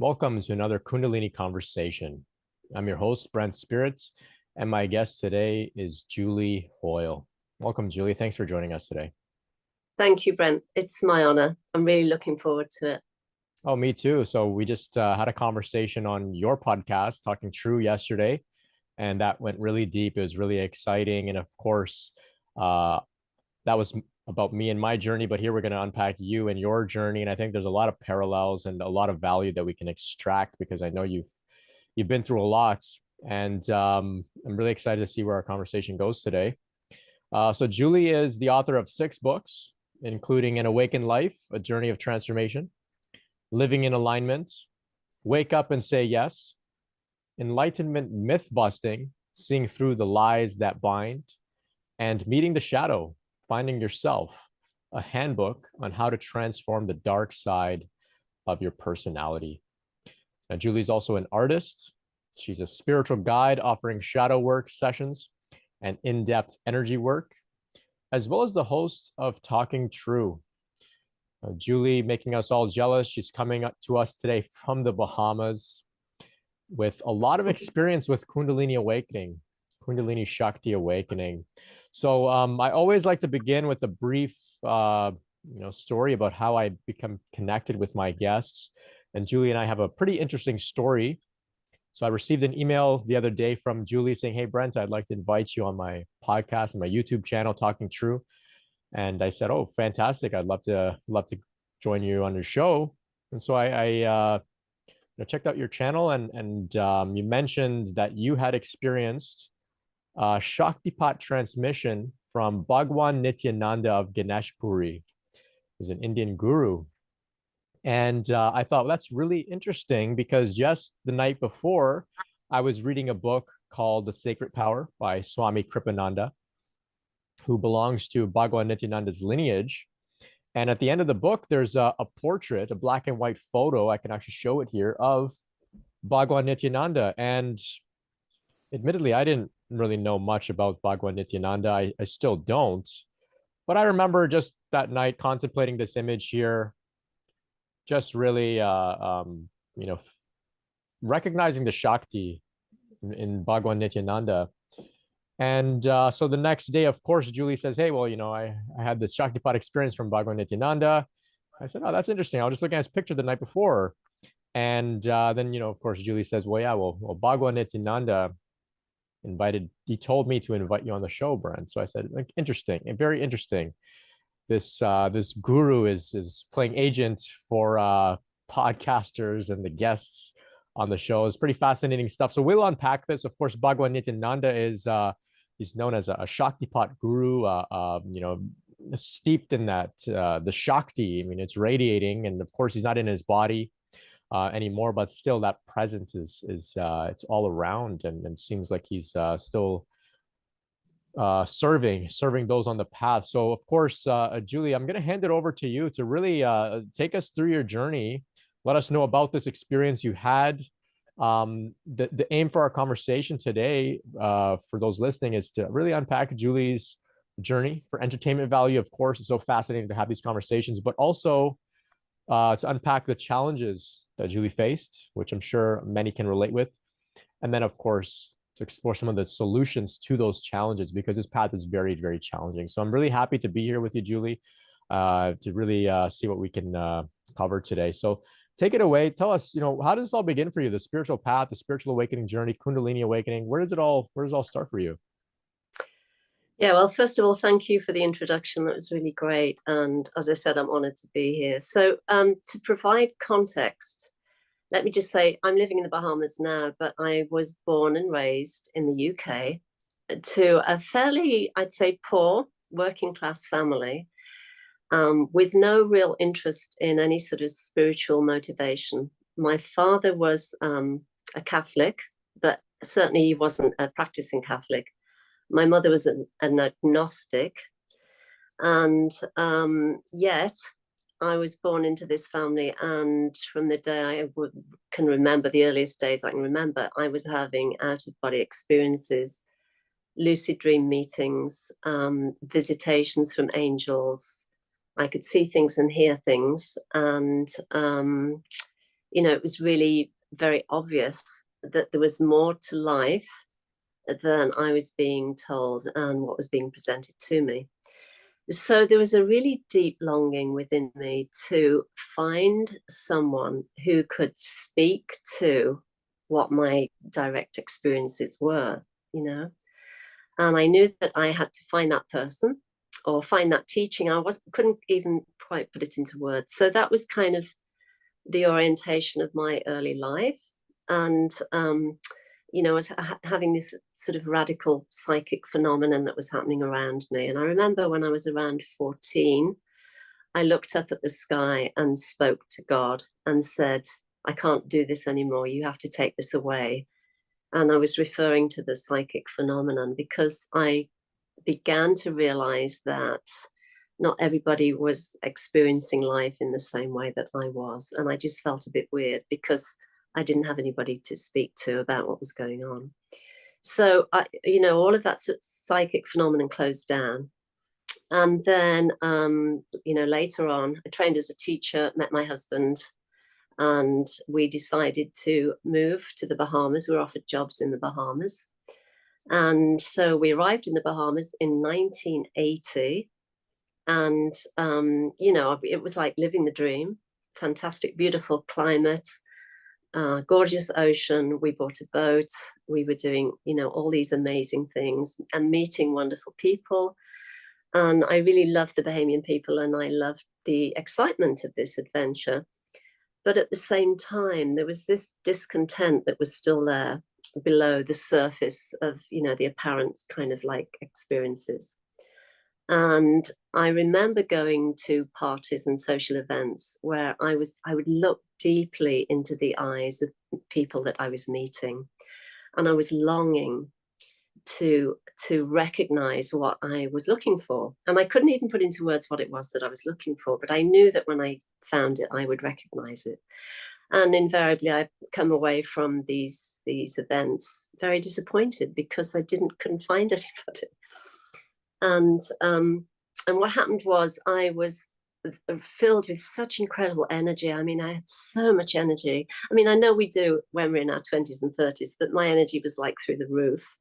Welcome to another Kundalini conversation. I'm your host, Brent Spirit, and my guest today is Julie Hoyle. Welcome, Julie. Thanks for joining us today. Thank you, Brent. It's my honor. I'm really looking forward to it. Oh, me too. So we just had a conversation on your podcast, Talking True, yesterday, and that went really deep. It was really exciting. And of course, uh, that was about me and my journey, but here we're going to unpack you and your journey. And I think there's a lot of parallels and a lot of value that we can extract because I know you've been through a lot, and I'm really excited to see where our conversation goes today. So Julie is the author of 6 books, including An Awakened Life, A Journey of Transformation, Living in Alignment, Wake Up and Say Yes, Enlightenment Myth Busting, Seeing Through the Lies That Bind, and Meeting the Shadow, Finding Yourself, a handbook on how to transform the dark side of your personality. Now, Julie's also an artist. She's a spiritual guide offering shadow work sessions and in-depth energy work, as well as the host of Talking True. Julie, making us all jealous. She's coming up to us today from the Bahamas with a lot of experience with Kundalini awakening, Kundalini Shakti awakening. So I always like to begin with a brief story about how I become connected with my guests. And Julie and I have a pretty interesting story. So I received an email the other day from Julie saying, "Hey, Brent, I'd like to invite you on my podcast and my YouTube channel, Talking True." And I said, "Oh, fantastic! I'd love to join you on your show." And so I checked out your channel, and you mentioned that you had experienced Shaktipat transmission from Bhagwan Nityananda of Ganesh Puri, who's an Indian guru. And I thought, well, that's really interesting because just the night before, I was reading a book called The Sacred Power by Swami Kripananda, who belongs to Bhagwan Nityananda's lineage. And at the end of the book, there's a portrait, a black and white photo, I can actually show it here, of Bhagwan Nityananda. And admittedly, I didn't really know much about Bhagwan Nityananda. I still don't. But I remember just that night contemplating this image here, just really, recognizing the Shakti in Bhagwan Nityananda. And so the next day, of course, Julie says, "Hey, well, I had this Shaktipat experience from Bhagwan Nityananda." I said, "Oh, that's interesting. I was just looking at his picture the night before." And then, of course, Julie says, "Well, yeah, well, Bhagwan Nityananda he told me to invite you on the show, Brent." So I said, like, interesting, and very interesting. This guru is playing agent for podcasters and the guests on the show. It's pretty fascinating stuff. So we'll unpack this. Of course, Bhagwan Nityananda he's known as a Shaktipat guru, steeped in that the Shakti. I mean, it's radiating, and of course, he's not in his body anymore, but still, that presence is it's all around, and seems like he's still serving those on the path. So, of course, Julie, I'm going to hand it over to you to really take us through your journey. Let us know about this experience you had. The aim for our conversation today, for those listening, is to really unpack Julie's journey for entertainment value. Of course, it's so fascinating to have these conversations, but also to unpack the challenges that Julie faced, which I'm sure many can relate with. And then, of course, to explore some of the solutions to those challenges, because this path is very, very challenging. So I'm really happy to be here with you, Julie, to really see what we can cover today. So take it away. Tell us, how does this all begin for you? The spiritual path, the spiritual awakening journey, Kundalini awakening. Where does it all start for you? Yeah, well, first of all, thank you for the introduction. That was really great. And as I said, I'm honored to be here. So to provide context, let me just say I'm living in the Bahamas now, but I was born and raised in the UK to a fairly, I'd say, poor working class family with no real interest in any sort of spiritual motivation. My father was a Catholic, but certainly he wasn't a practicing Catholic. My mother was an agnostic, and yet I was born into this family, and from the day I can remember, the earliest days I can remember, I was having out-of-body experiences, lucid dream meetings, visitations from angels. I could see things and hear things, and it was really very obvious that there was more to life than I was being told and what was being presented to me. So there was a really deep longing within me to find someone who could speak to what my direct experiences were, And I knew that I had to find that person or find that teaching. Couldn't even quite put it into words. So that was kind of the orientation of my early life. And I was having this sort of radical psychic phenomenon that was happening around me. And I remember when I was around 14, I looked up at the sky and spoke to God and said, I can't do this anymore. You have to take this away. And I was referring to the psychic phenomenon because I began to realize that not everybody was experiencing life in the same way that I was. And I just felt a bit weird because I didn't have anybody to speak to about what was going on. So, all of that psychic phenomenon closed down. And then, later on, I trained as a teacher, met my husband, and we decided to move to the Bahamas. We were offered jobs in the Bahamas. And so we arrived in the Bahamas in 1980. And, it was like living the dream. Fantastic, beautiful climate, gorgeous ocean. We bought a boat. We were doing, all these amazing things and meeting wonderful people. And I really loved the Bahamian people and I loved the excitement of this adventure. But at the same time, there was this discontent that was still there below the surface of, the apparent kind of like experiences. And I remember going to parties and social events where I would look deeply into the eyes of people that I was meeting. And I was longing to recognize what I was looking for. And I couldn't even put into words what it was that I was looking for, but I knew that when I found it, I would recognize it. And invariably, I come away from these events very disappointed because I couldn't find anybody. And what happened was I was filled with such incredible energy. I mean, I had so much energy. I mean, I know we do when we're in our 20s and 30s, but my energy was like through the roof.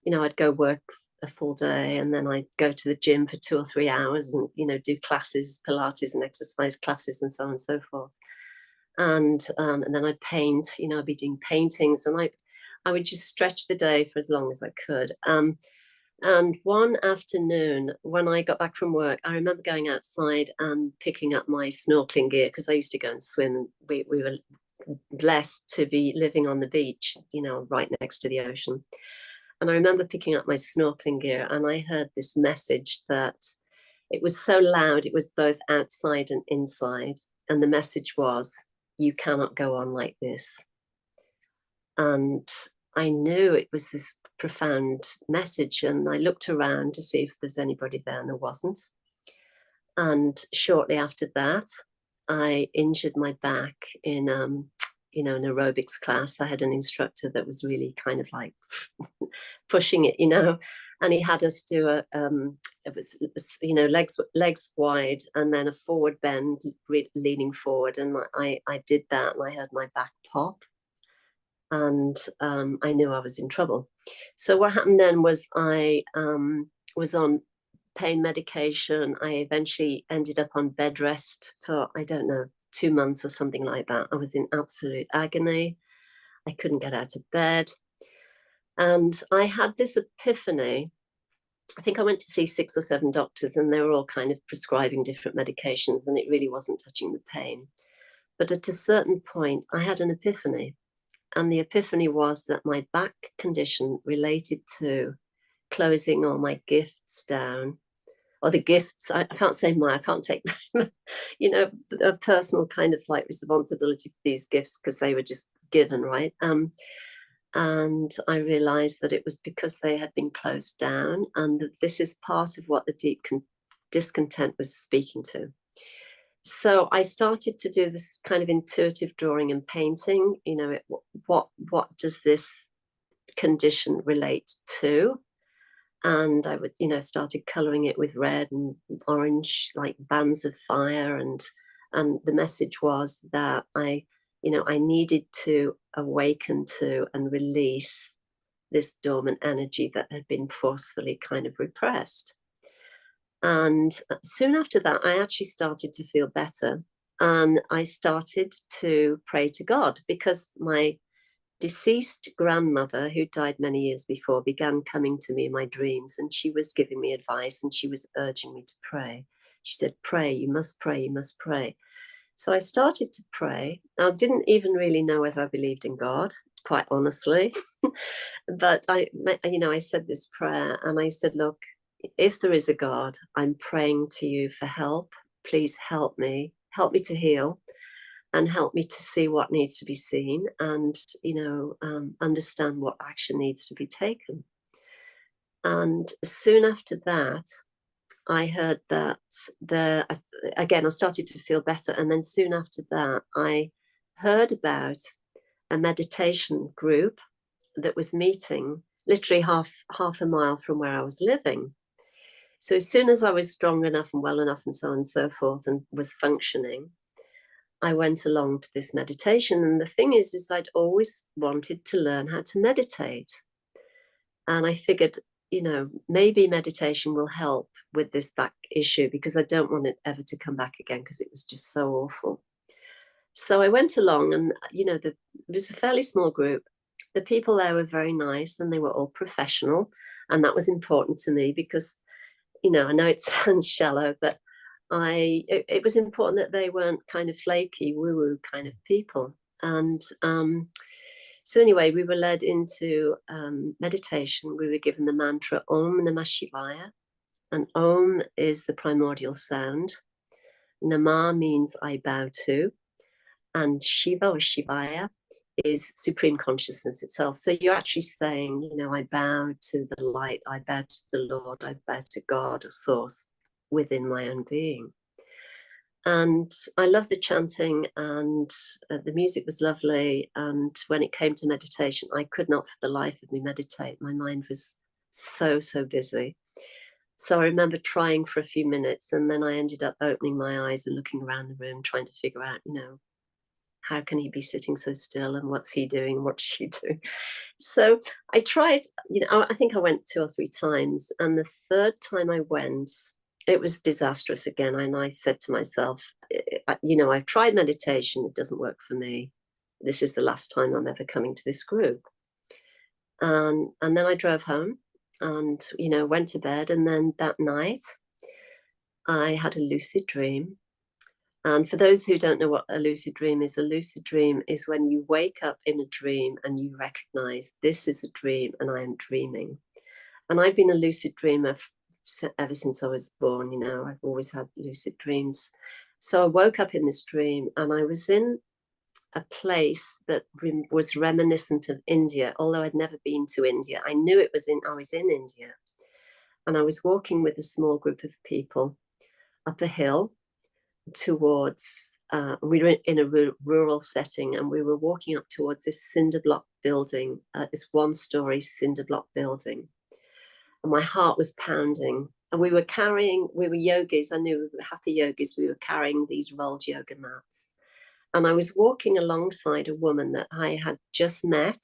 I'd go work a full day and then I'd go to the gym for 2 or 3 hours and, do classes, Pilates and exercise classes and so on and so forth. And then I'd paint, I'd be doing paintings and I would just stretch the day for as long as I could. And one afternoon, when I got back from work, I remember going outside and picking up my snorkeling gear because I used to go and swim. We were blessed to be living on the beach, right next to the ocean. And I remember picking up my snorkeling gear and I heard this message that it was so loud, it was both outside and inside. And the message was, you cannot go on like this. And I knew it was this profound message. And I looked around to see if there's anybody there, and there wasn't. And shortly after that, I injured my back in, an aerobics class. I had an instructor that was really kind of like pushing it, and he had us do it was legs wide and then a forward bend, leaning forward. And I did that and I heard my back pop. And I knew I was in trouble. So what happened then was I was on pain medication. I eventually ended up on bed rest for, I don't know, 2 months or something like that. I was in absolute agony. I couldn't get out of bed. And I had this epiphany. I think I went to see 6 or 7 doctors and they were all kind of prescribing different medications and it really wasn't touching the pain. But at a certain point, I had an epiphany. And the epiphany was that my back condition related to closing all my gifts down, or the gifts, I can't say I can't take, a personal kind of like responsibility for these gifts because they were just given, right? And I realized that it was because they had been closed down and that this is part of what the deep discontent was speaking to. So I started to do this kind of intuitive drawing and painting, what does this condition relate to? And I would, started coloring it with red and orange, like bands of fire. And the message was that I I needed to awaken to and release this dormant energy that had been forcefully kind of repressed. And soon after that, I actually started to feel better. And I started to pray to God, because my deceased grandmother, who died many years before, began coming to me in my dreams, and she was giving me advice, and she was urging me to pray. She said, pray, you must pray, you must pray. So I started to pray. I didn't even really know whether I believed in God, quite honestly. But I said this prayer, and I said, look, if there is a God, I'm praying to you for help. Please help me to heal, and help me to see what needs to be seen, and understand what action needs to be taken. And soon after that, I heard that I started to feel better. And then soon after that, I heard about a meditation group that was meeting literally half a mile from where I was living. So as soon as I was strong enough and well enough and so on and so forth, and was functioning, I went along to this meditation. And the thing is I'd always wanted to learn how to meditate. And I figured, maybe meditation will help with this back issue, because I don't want it ever to come back again, because it was just so awful. So I went along, and, it was a fairly small group. The people there were very nice, and they were all professional. And that was important to me, because, I know it sounds shallow, but it was important that they weren't kind of flaky, woo-woo kind of people. And so anyway, we were led into meditation. We were given the mantra Om Namah Shivaya. And Om is the primordial sound. Namah means I bow to. And Shiva or Shivaya is supreme consciousness itself. So you're actually saying, I bow to the light, I bow to the Lord, I bow to God or source within my own being. And I love the chanting, and the music was lovely. And when it came to meditation, I could not for the life of me meditate. My mind was so busy. So I remember trying for a few minutes, and then I ended up opening my eyes and looking around the room, trying to figure out, how can he be sitting so still, and what's he doing, what's she doing? So I tried, I think I went 2 or 3 times, and the third time I went, it was disastrous again. And I said to myself, I've tried meditation, it doesn't work for me. This is the last time I'm ever coming to this group. And then I drove home and, went to bed. And then that night I had a lucid dream. And for those who don't know what a lucid dream is when you wake up in a dream and you recognize this is a dream and I am dreaming. And I've been a lucid dreamer ever since I was born. I've always had lucid dreams. So I woke up in this dream, and I was in a place that was reminiscent of India, although I'd never been to India. I knew I was in India. And I was walking with a small group of people up a hill towards, we were in a rural setting, and we were walking up towards this cinder block building, this 1-story cinder block building. And my heart was pounding. And we were yogis. I knew we were hatha yogis. We were carrying these rolled yoga mats. And I was walking alongside a woman that I had just met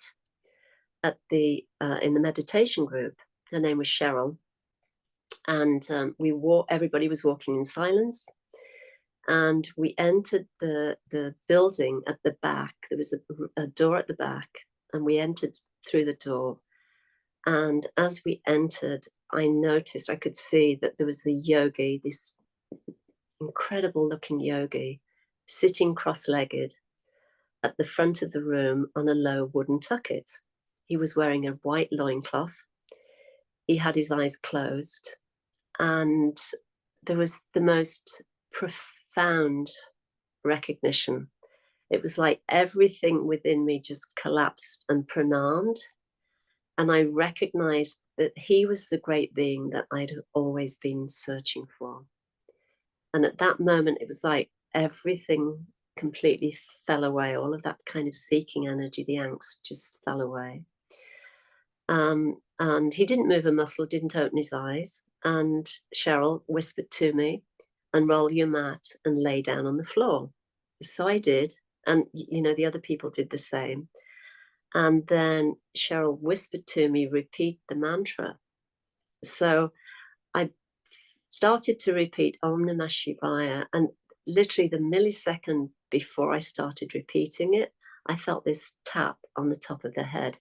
at in the meditation group. Her name was Cheryl. And everybody was walking in silence. And we entered the building at the back. There was a door at the back, and we entered through the door. And as we entered, I could see that there was a yogi, this incredible looking yogi, sitting cross-legged at the front of the room on a low wooden tucket. He was wearing a white loincloth. He had his eyes closed, and there was the most profound recognition. It was like everything within me just collapsed and pranamed. And I recognized that he was the great being that I'd always been searching for. And at that moment, it was like everything completely fell away. All of that kind of seeking energy, the angst, just fell away. And he didn't move a muscle, didn't open his eyes. And Cheryl whispered to me, unroll your mat and lay down on the floor. So I did. And, you know, the other people did the same. And then Cheryl whispered to me, repeat the mantra. So I started to repeat Om Namah Shivaya. And literally the millisecond before I started repeating it, I felt this tap on the top of the head.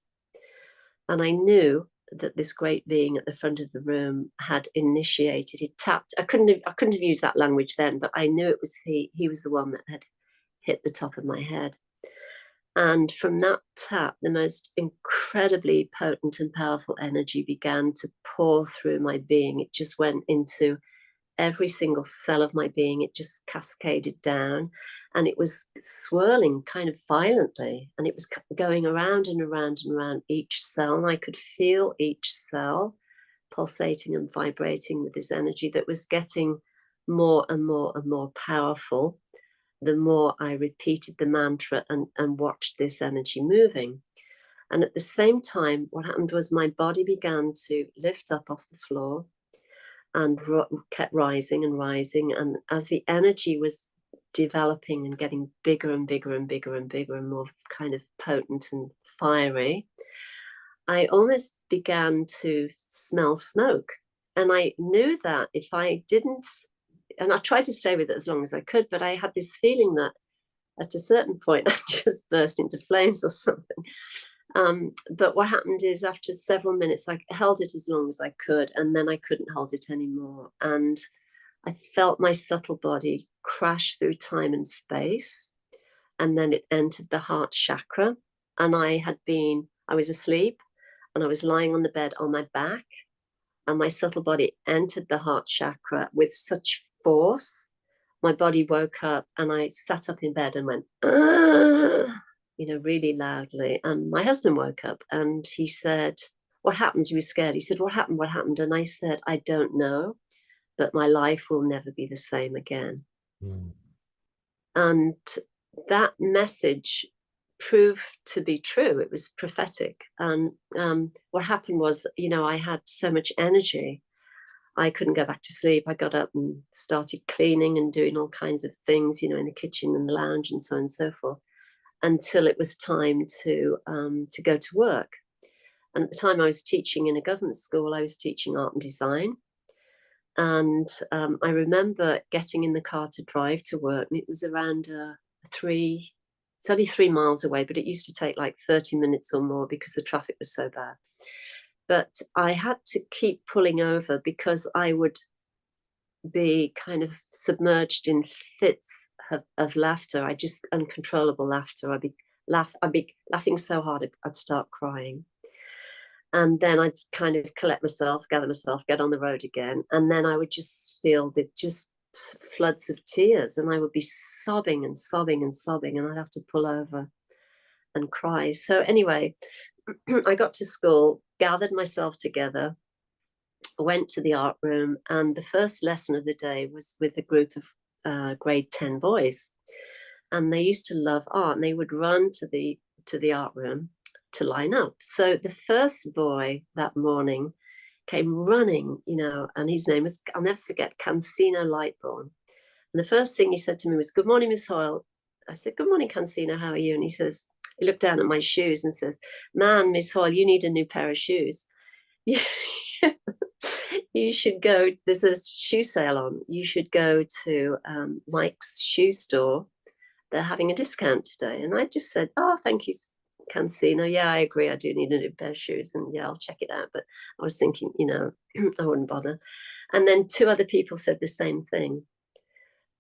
And I knew that this great being at the front of the room had initiated. He tapped. I couldn't have used that language then, but I knew it was he. He was the one that had hit the top of my head. And from that tap, the most incredibly potent and powerful energy began to pour through my being. It just went into every single cell of my being. It just cascaded down, and it was swirling kind of violently, and it was going around and around and around each cell. And I could feel each cell pulsating and vibrating with this energy that was getting more and more and more powerful the more I repeated the mantra and watched this energy moving. And at the same time, what happened was my body began to lift up off the floor and kept rising and rising. And as the energy was developing and getting bigger and bigger and bigger and bigger and more kind of potent and fiery, I almost began to smell smoke. And I knew that if I didn't, and I tried to stay with it as long as I could, but I had this feeling that at a certain point I just burst into flames or something. But what happened is after several minutes, I held it as long as I could, and then I couldn't hold it anymore. And I felt my subtle body crash through time and space, and then it entered the heart chakra. And I was asleep, and I was lying on the bed on my back, and my subtle body entered the heart chakra with such force. My body woke up, and I sat up in bed and went, you know, really loudly. And my husband woke up, and he said, what happened? He was scared. He said, what happened? What happened? And I said, I don't know, but my life will never be the same again. Mm. And that message proved to be true. It was prophetic. And what happened was, you know, I had so much energy, I couldn't go back to sleep. I got up and started cleaning and doing all kinds of things, you know, in the kitchen and the lounge and so on and so forth, until it was time to go to work. And at the time I was teaching in a government school, I was teaching art and design. And I remember getting in the car to drive to work, and it was around it's only 3 miles away, but it used to take like 30 minutes or more because the traffic was so bad. But I had to keep pulling over because I would be kind of submerged in fits of laughter. Uncontrollable laughter. I'd be laughing so hard I'd start crying. And then I'd kind of collect myself, gather myself, get on the road again. And then I would just feel just floods of tears, and I would be sobbing and sobbing and sobbing, and I'd have to pull over and cry. So anyway, I got to school, gathered myself together, went to the art room, and the first lesson of the day was with a group of grade 10 boys. And they used to love art, and they would run to the art room to line up. So the first boy that morning came running, you know, and his name was, I'll never forget, Cancino Lightborn. And the first thing he said to me was, good morning, Miss Hoyle. I said, good morning, Cancino, how are you? And he looked down at my shoes and says, man, Miss Hoyle, you need a new pair of shoes. You should go, there's a shoe sale on. You should go to Mike's shoe store. They're having a discount today. And I just said, oh, thank you, Cancino. Yeah, I agree. I do need a new pair of shoes. And yeah, I'll check it out. But I was thinking, you know, I wouldn't bother. And then 2 other people said the same thing.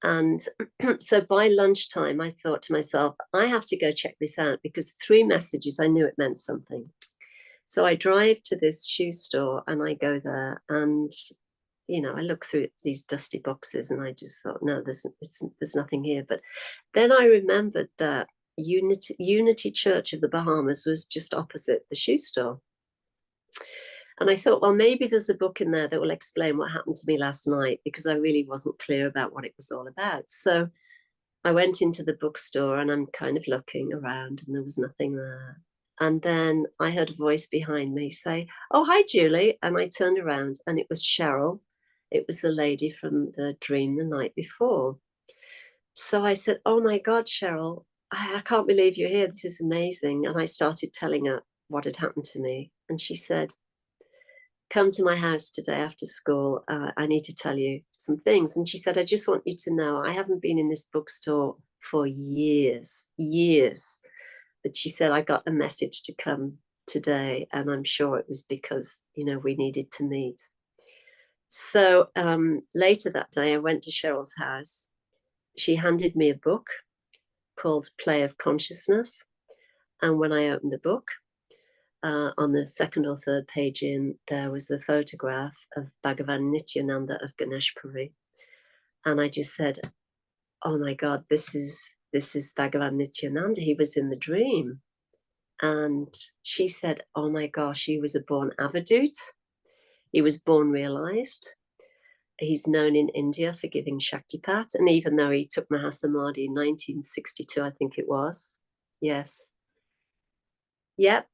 And so by lunchtime, I thought to myself, I have to go check this out, because 3 messages, I knew it meant something. So I drive to this shoe store and I go there, and, you know, I look through these dusty boxes and I just thought, no, there's nothing here. But then I remembered that Unity Church of the Bahamas was just opposite the shoe store. And I thought, well, maybe there's a book in there that will explain what happened to me last night, because I really wasn't clear about what it was all about. So I went into the bookstore and I'm kind of looking around, and there was nothing there. And then I heard a voice behind me say, oh, hi, Julie. And I turned around, and it was Cheryl. It was the lady from the dream the night before. So I said, oh, my God, Cheryl, I can't believe you're here. This is amazing. And I started telling her what had happened to me. And she said, come to my house today after school. I need to tell you some things. And she said, I just want you to know I haven't been in this bookstore for years. But she said, I got a message to come today. And I'm sure it was because, we needed to meet. So later that day, I went to Cheryl's house. She handed me a book called Play of Consciousness. And when I opened the book, on the second or third page in, there was a photograph of Bhagavan Nityananda of Ganeshpuri. And I just said, oh my God, this is Bhagavan Nityananda. He was in the dream. And she said, oh my gosh, he was a born avadut. He was born realized. He's known in India for giving Shaktipat. And even though he took Mahasamadhi in 1962, I think it was. Yes. Yep.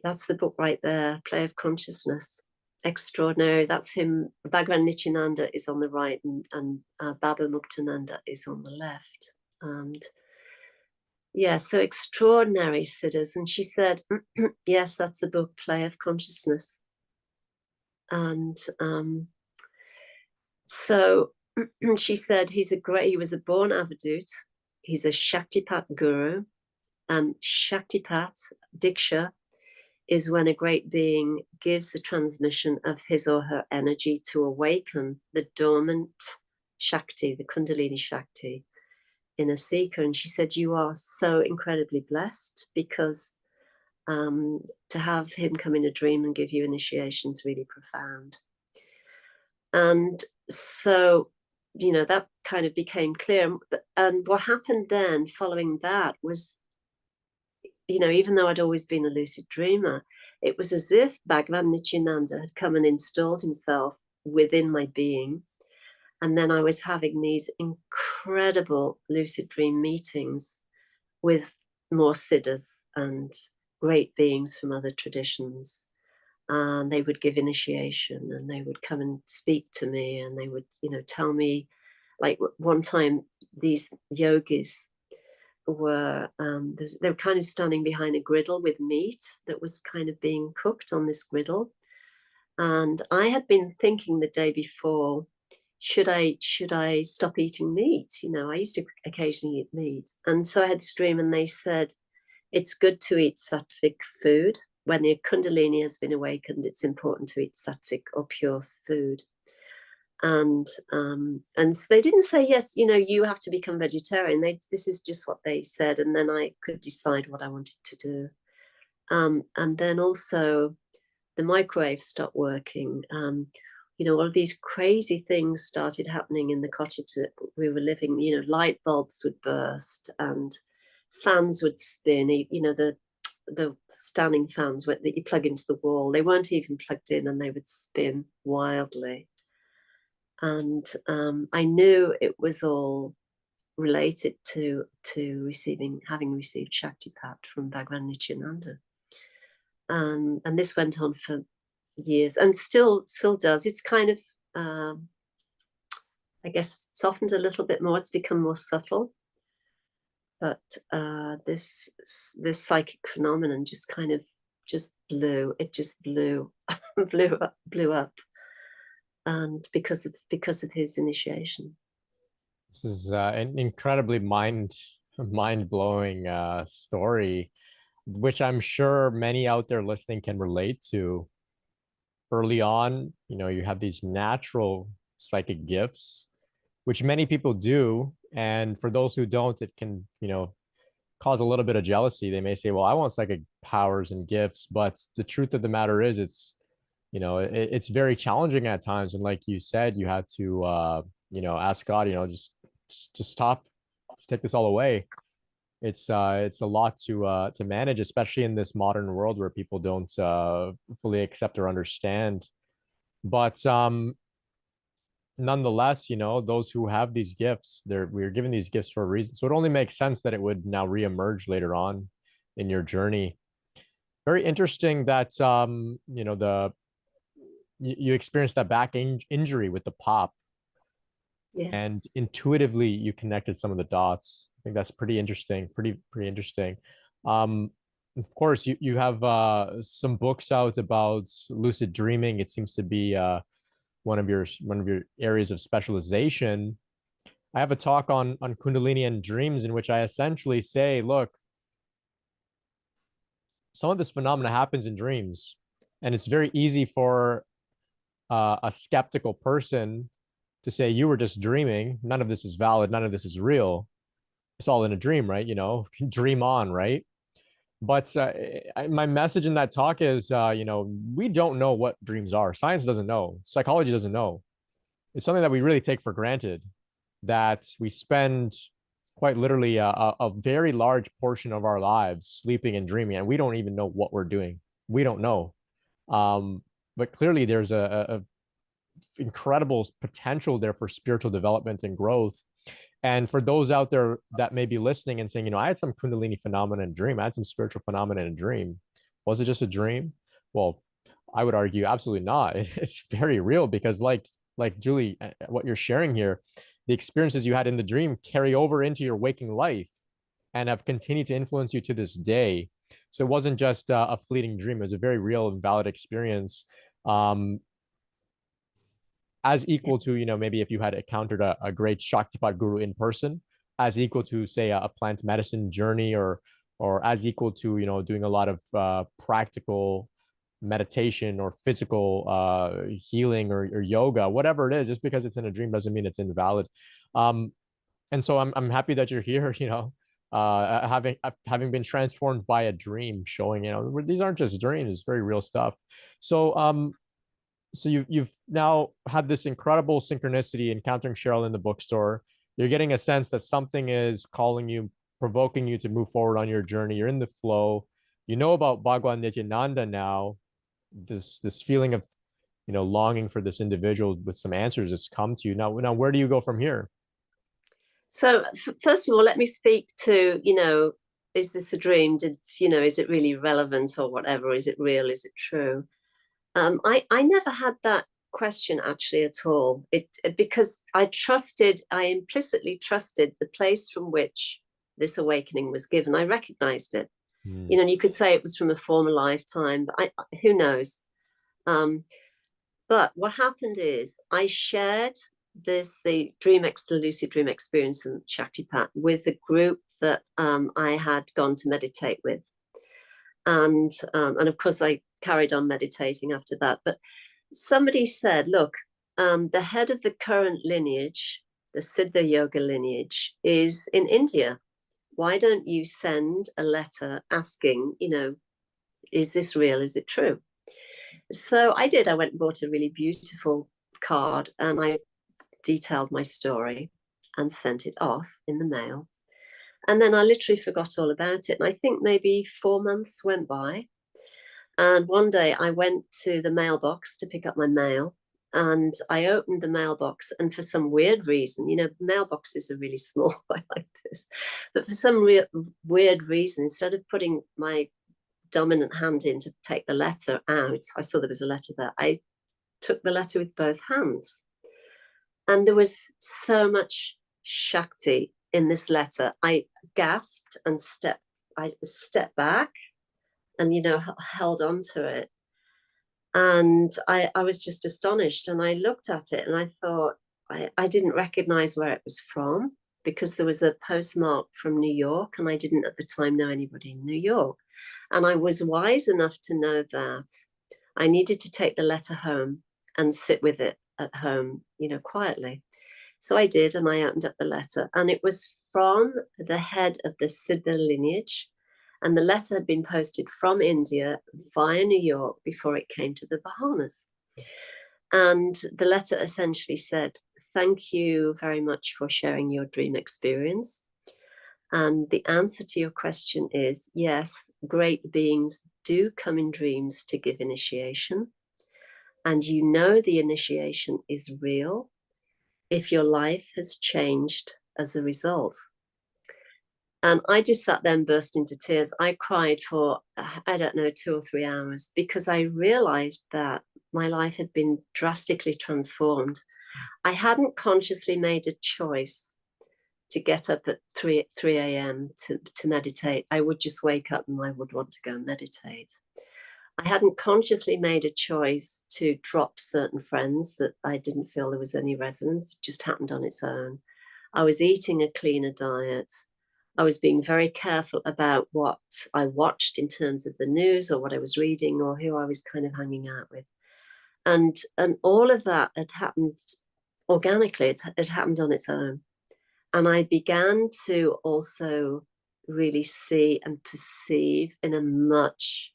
That's the book right there, Play of Consciousness. Extraordinary. That's him. Bhagavan Nityananda is on the right, and Baba Muktananda is on the left. And yeah, so extraordinary, siddhas. And she said, yes, that's the book, Play of Consciousness. And so she said he was a born avadut. He's a Shaktipat guru. And Shaktipat, Diksha, is when a great being gives the transmission of his or her energy to awaken the dormant Shakti, the Kundalini Shakti in a seeker. And she said, you are so incredibly blessed because to have him come in a dream and give you initiation is really profound. And so, that kind of became clear. And what happened then following that was, even though I'd always been a lucid dreamer, it was as if Bhagavan Nityananda had come and installed himself within my being. And then I was having these incredible lucid dream meetings with more siddhas and great beings from other traditions. And they would give initiation and they would come and speak to me and they would, tell me, like one time these yogis were they were kind of standing behind a griddle with meat that was kind of being cooked on this griddle. And I had been thinking the day before, should I stop eating meat? I used to occasionally eat meat. And so I had this dream and they said, it's good to eat sattvic food. When the Kundalini has been awakened, it's important to eat sattvic or pure food. And so they didn't say, yes, you have to become vegetarian. This is just what they said. And then I could decide what I wanted to do. And then also the microwave stopped working. All of these crazy things started happening in the cottage that we were living. Light bulbs would burst and fans would spin. The standing fans that you plug into the wall, they weren't even plugged in and they would spin wildly. And I knew it was all related to having received Shaktipat from Bhagavan Nityananda. And this went on for years and still does. It's kind of, I guess, softened a little bit more. It's become more subtle. But this psychic phenomenon just kind of blew up. And because of his initiation. This is an incredibly mind-blowing story, which I'm sure many out there listening can relate to. Early on, you have these natural psychic gifts, which many people do. And for those who don't, it can, cause a little bit of jealousy. They may say, well, I want psychic powers and gifts. But the truth of the matter is it's very challenging at times. And like you said, you had to, ask God, just stop, just take this all away. It's a lot to manage, especially in this modern world where people don't fully accept or understand. But nonetheless, those who have these gifts, we're given these gifts for a reason. So it only makes sense that it would now reemerge later on in your journey. Very interesting that you experienced that back injury with the pop. Yes. And intuitively you connected some of the dots. think that's pretty interesting. Pretty interesting. Um, of course, you have some books out about lucid dreaming. It seems to be one of your areas of specialization. I have a talk on Kundalini and dreams in which I essentially say, look, some of this phenomena happens in dreams, and it's very easy for a skeptical person to say you were just dreaming. None of this is valid. None of this is real. It's all in a dream, right? You know, dream on, right? But my message in that talk is, we don't know what dreams are. Science doesn't know. Psychology doesn't know. It's something that we really take for granted, that we spend quite literally a very large portion of our lives sleeping and dreaming, and we don't even know what we're doing. We don't know. But clearly, there's a incredible potential there for spiritual development and growth. And for those out there that may be listening and saying, I had some Kundalini phenomena in a dream, I had some spiritual phenomena in a dream. Was it just a dream? Well, I would argue absolutely not. It's very real because, like Julie, what you're sharing here, the experiences you had in the dream carry over into your waking life and have continued to influence you to this day. So it wasn't just a fleeting dream; it was a very real and valid experience. Um, as equal to, maybe if you had encountered a great Shaktipat guru in person, as equal to, say, a plant medicine journey, or as equal to, doing a lot of practical meditation or physical healing, or yoga, whatever it is. Just because it's in a dream doesn't mean it's invalid. Um, and so I'm happy that you're here, having been transformed by a dream, showing, these aren't just dreams, it's very real stuff. So you've now had this incredible synchronicity encountering Cheryl in the bookstore. You're getting a sense that something is calling you, provoking you to move forward on your journey. You're in the flow. You know about Bhagwan Nityananda now. This feeling of, longing for this individual with some answers has come to you. Now where do you go from here? So first of all, let me speak to, is this a dream? Is it really relevant or whatever? Is it real? Is it true? I never had that question actually at all. Because I implicitly trusted the place from which this awakening was given. I recognized it. Hmm. And you could say it was from a former lifetime, but who knows? But what happened is I shared the lucid dream experience in Shaktipat with a group that I had gone to meditate with. And of course, I carried on meditating after that. But somebody said, look, the head of the current lineage, the Siddha Yoga lineage, is in India. Why don't you send a letter asking, is this real? Is it true? So I did. I went and bought a really beautiful card and I detailed my story and sent it off in the mail. And then I literally forgot all about it. And I think maybe 4 months went by. And one day I went to the mailbox to pick up my mail. And I opened the mailbox. And for some weird reason, mailboxes are really small. I like this. But for some weird reason, instead of putting my dominant hand in to take the letter out, I saw there was a letter there. I took the letter with both hands. And there was so much Shakti in this letter. I gasped and I stepped back and, held on to it. And I was just astonished. And I looked at it and I thought, I didn't recognize where it was from because there was a postmark from New York and I didn't at the time know anybody in New York. And I was wise enough to know that I needed to take the letter home and sit with it at home, quietly. So I did, and I opened up the letter, and it was from the head of the Siddha lineage. And the letter had been posted from India via New York before it came to the Bahamas. And the letter essentially said, thank you very much for sharing your dream experience. And the answer to your question is yes, great beings do come in dreams to give initiation. And the initiation is real if your life has changed as a result. And I just sat there and burst into tears. I cried for, 2 or 3 hours because I realized that my life had been drastically transformed. I hadn't consciously made a choice to get up at 3 a.m. to meditate. I would just wake up and I would want to go and meditate. I hadn't consciously made a choice to drop certain friends that I didn't feel there was any resonance. It just happened on its own. I was eating a cleaner diet. I was being very careful about what I watched in terms of the news or what I was reading or who I was kind of hanging out with. And all of that had happened organically. It happened on its own. And I began to also really see and perceive in a much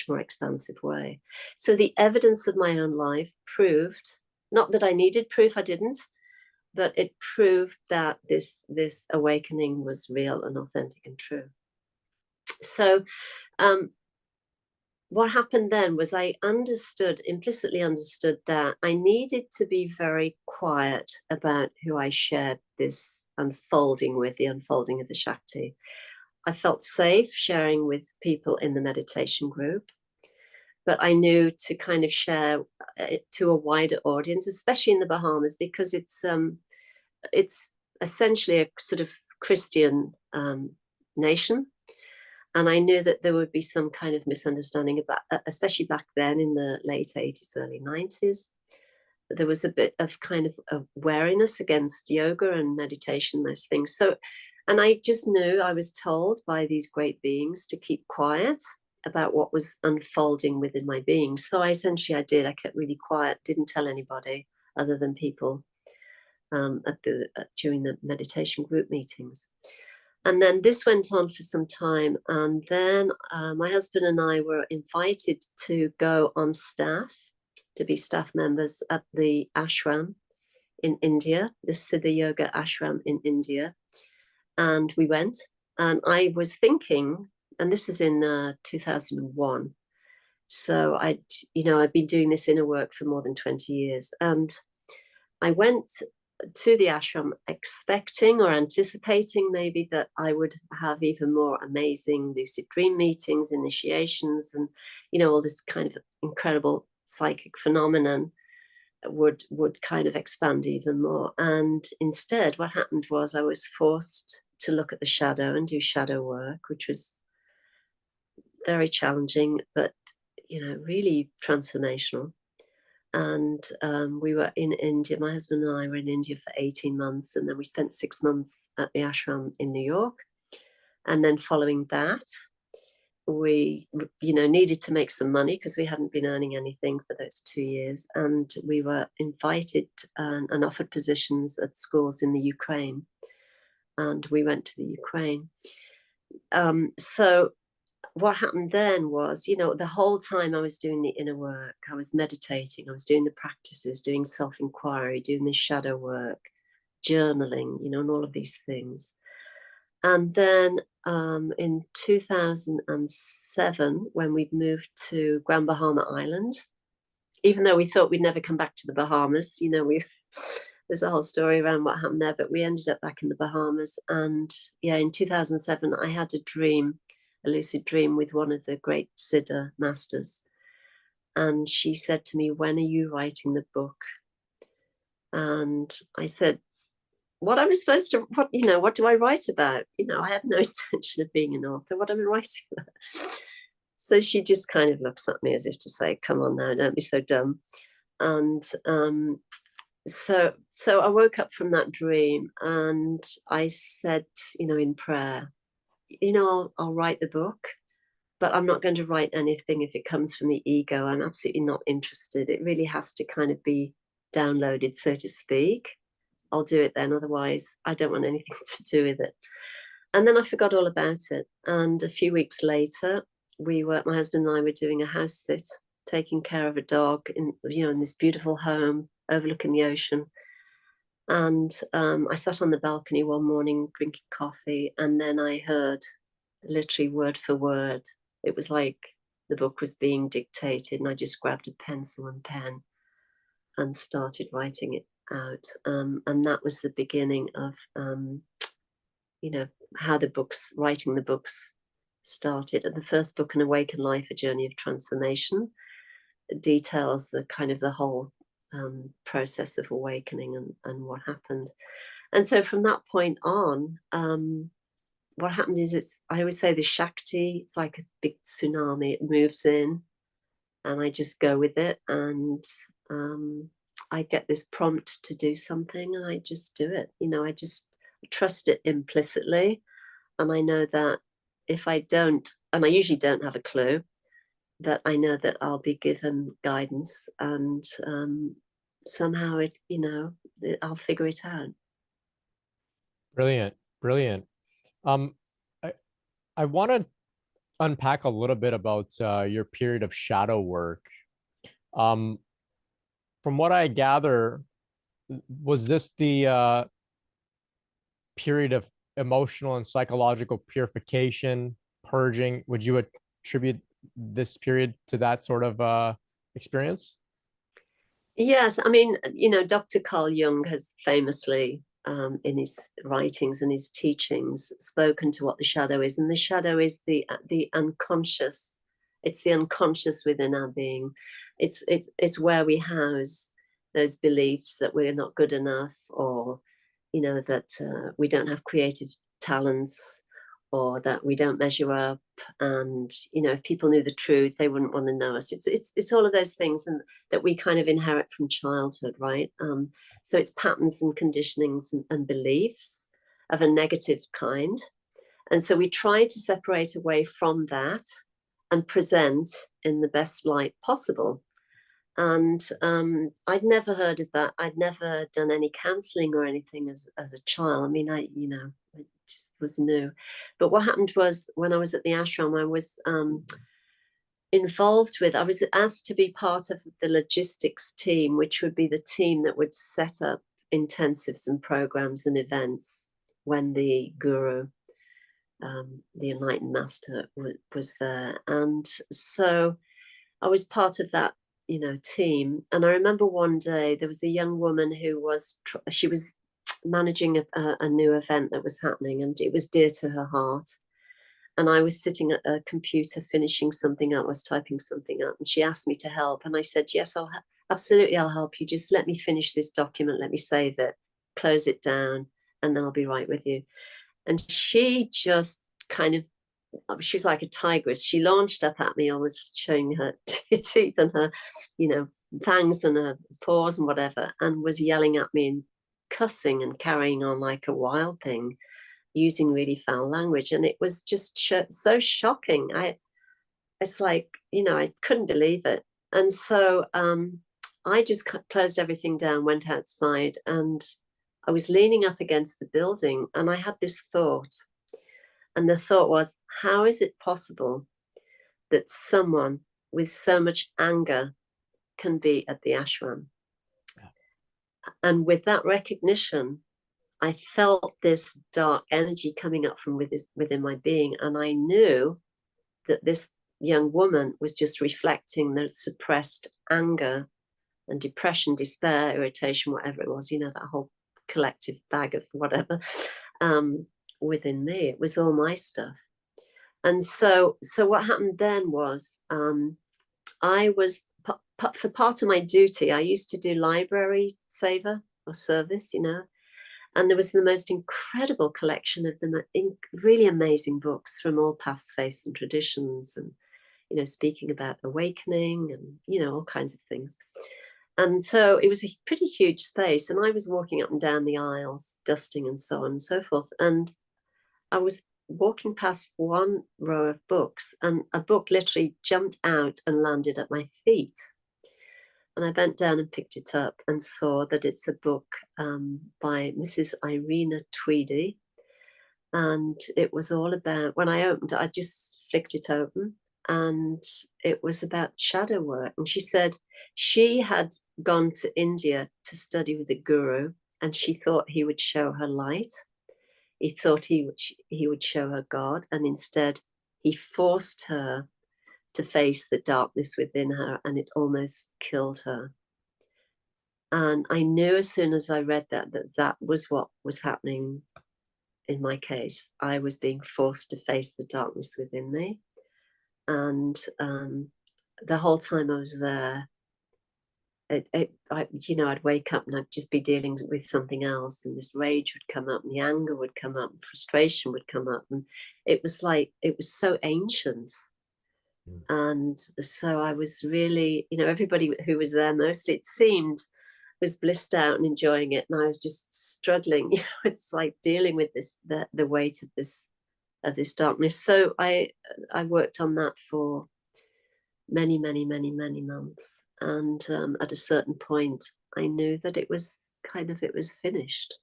more expansive way. So the evidence of my own life proved, not that I needed proof, I didn't, but it proved that this awakening was real and authentic and true. So what happened then was I implicitly understood that I needed to be very quiet about who I shared this unfolding with, the unfolding of the Shakti. I felt safe sharing with people in the meditation group, but I knew to kind of share it to a wider audience, especially in the Bahamas, because it's essentially a sort of Christian nation. And I knew that there would be some kind of misunderstanding about, especially back then in the late 80s, early 90s. There was a bit of kind of wariness against yoga and meditation, those things. So, and I just knew, I was told by these great beings to keep quiet about what was unfolding within my being. So I did. I kept really quiet, didn't tell anybody other than people during the meditation group meetings. And then this went on for some time. And then my husband and I were invited to go on staff, to be staff members at the ashram in India, the Siddha Yoga ashram in India. And we went, and I was thinking, and this was in 2001. So I'd been doing this inner work for more than 20 years. And I went to the ashram expecting or anticipating maybe that I would have even more amazing lucid dream meetings, initiations, and all this kind of incredible psychic phenomenon would kind of expand even more. And instead what happened was I was forced to look at the shadow and do shadow work, which was very challenging, but really transformational. And we were in India. My husband and I were in India for 18 months. And then we spent 6 months at the ashram in New York. And then following that, we, needed to make some money because we hadn't been earning anything for those 2 years. And we were invited and offered positions at schools in the Ukraine. And we went to the Ukraine. So what happened then was, the whole time I was doing the inner work, I was meditating, I was doing the practices, doing self-inquiry, doing the shadow work, journaling, and all of these things. And then in 2007, when we'd moved to Grand Bahama Island, even though we thought we'd never come back to the Bahamas, there's a whole story around what happened there, but we ended up back in the Bahamas. And yeah, in 2007, I had a lucid dream with one of the great Siddha masters. And she said to me, "When are you writing the book?" And I said, what do I write about? I had no intention of being an author. What am I writing about? So she just kind of looks at me as if to say, "Come on now, don't be so dumb." And so I woke up from that dream and I said, in prayer, I'll write the book, but I'm not going to write anything if it comes from the ego. I'm absolutely not interested. It really has to kind of be downloaded, so to speak. I'll do it then. Otherwise, I don't want anything to do with it. And then I forgot all about it. And a few weeks later, my husband and I were doing a house sit, taking care of a dog in this beautiful home overlooking the ocean. And I sat on the balcony one morning drinking coffee, and then I heard, literally word for word, it was like the book was being dictated, and I just grabbed a pencil and pen and started writing it out. And that was the beginning of, how writing the books started. And the first book, An Awakened Life, A Journey of Transformation, details the whole process of awakening and what happened. And so from that point on, what happened is I always say the Shakti, it's like a big tsunami. It moves in and I just go with it. And I get this prompt to do something and I just do it. I just trust it implicitly. And I know that if I don't, and I usually don't have a clue, that I know that I'll be given guidance and somehow I'll figure it out. Brilliant, brilliant. Um, I want to unpack a little bit about your period of shadow work. Um, from what I gather, was this the period of emotional and psychological purification, purging? Would you attribute this period to that sort of experience? Yes, I mean, Dr. Carl Jung has famously, in his writings and his teachings, spoken to what the shadow is, and the shadow is the unconscious. It's the unconscious within our being. It's where we house those beliefs that we're not good enough, or that we don't have creative talents, or that we don't measure up. And if people knew the truth, they wouldn't want to know us. It's all of those things, and that we kind of inherit from childhood, right? So it's patterns and conditionings and beliefs of a negative kind. And so we try to separate away from that and present in the best light possible. And I'd never heard of that. I'd never done any counseling or anything as a child. I mean, it was new. But what happened was, when I was at the ashram, I was I was asked to be part of the logistics team, which would be the team that would set up intensives and programs and events when the guru, the enlightened master, was there. And so I was part of that, team. And I remember one day there was a young woman who she was managing a new event that was happening, and it was dear to her heart. And I was sitting at a computer finishing something up, I was typing something up, and she asked me to help. And I said, yes, absolutely, I'll help you. Just let me finish this document, let me save it, close it down, and then I'll be right with you. And she just kind of, she was like a tigress. She launched up at me, almost showing her teeth and her, fangs and her paws and whatever, and was yelling at me and cussing and carrying on like a wild thing, using really foul language. And it was just so shocking. It's like, I couldn't believe it. And so I just closed everything down, went outside, and I was leaning up against the building, and I had this thought. And the thought was, how is it possible that someone with so much anger can be at the ashram? Yeah. And with that recognition, I felt this dark energy coming up from within my being. And I knew that this young woman was just reflecting the suppressed anger and depression, despair, irritation, whatever it was, that whole collective bag of whatever within me. It was all my stuff. And so what happened then was, I was, for part of my duty, I used to do library saver or service, and there was the most incredible collection of them, really amazing books from all paths, faiths, and traditions, and speaking about awakening and all kinds of things. And so it was a pretty huge space, and I was walking up and down the aisles, dusting and so on and so forth. And I was walking past one row of books, and a book literally jumped out and landed at my feet. And I bent down and picked it up and saw that it's a book by Mrs. Irina Tweedy. And it was all about, when I opened it, I just flicked it open, and it was about shadow work. And she said she had gone to India to study with the guru, and she thought he would show her light. He thought he would show her God, and instead he forced her to face the darkness within her, and it almost killed her. And I knew as soon as I read that was what was happening in my case. I was being forced to face the darkness within me. And the whole time I was there, I'd wake up and I'd just be dealing with something else, and this rage would come up, and the anger would come up, and frustration would come up, and it was so ancient. And so I was really, everybody who was there, mostly it seemed, was blissed out and enjoying it, and I was just struggling. It's like dealing with the weight of this darkness. So I worked on that for many, many, many, many months, and at a certain point, I knew that it was finished.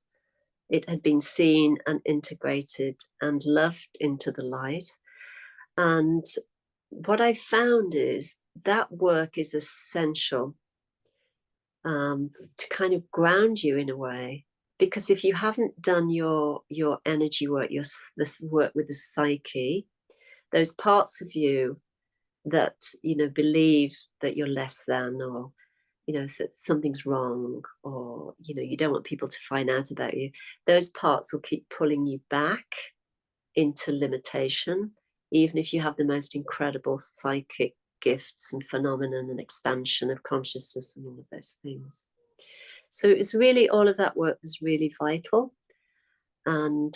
It had been seen and integrated and loved into the light. And what I found is that work is essential to kind of ground you in a way, because if you haven't done your energy work, this work with the psyche, those parts of you that believe that you're less than, or that something's wrong, or you don't want people to find out about you, those parts will keep pulling you back into limitation, even if you have the most incredible psychic gifts and phenomenon and expansion of consciousness and all of those things. So it was really, all of that work was really vital. And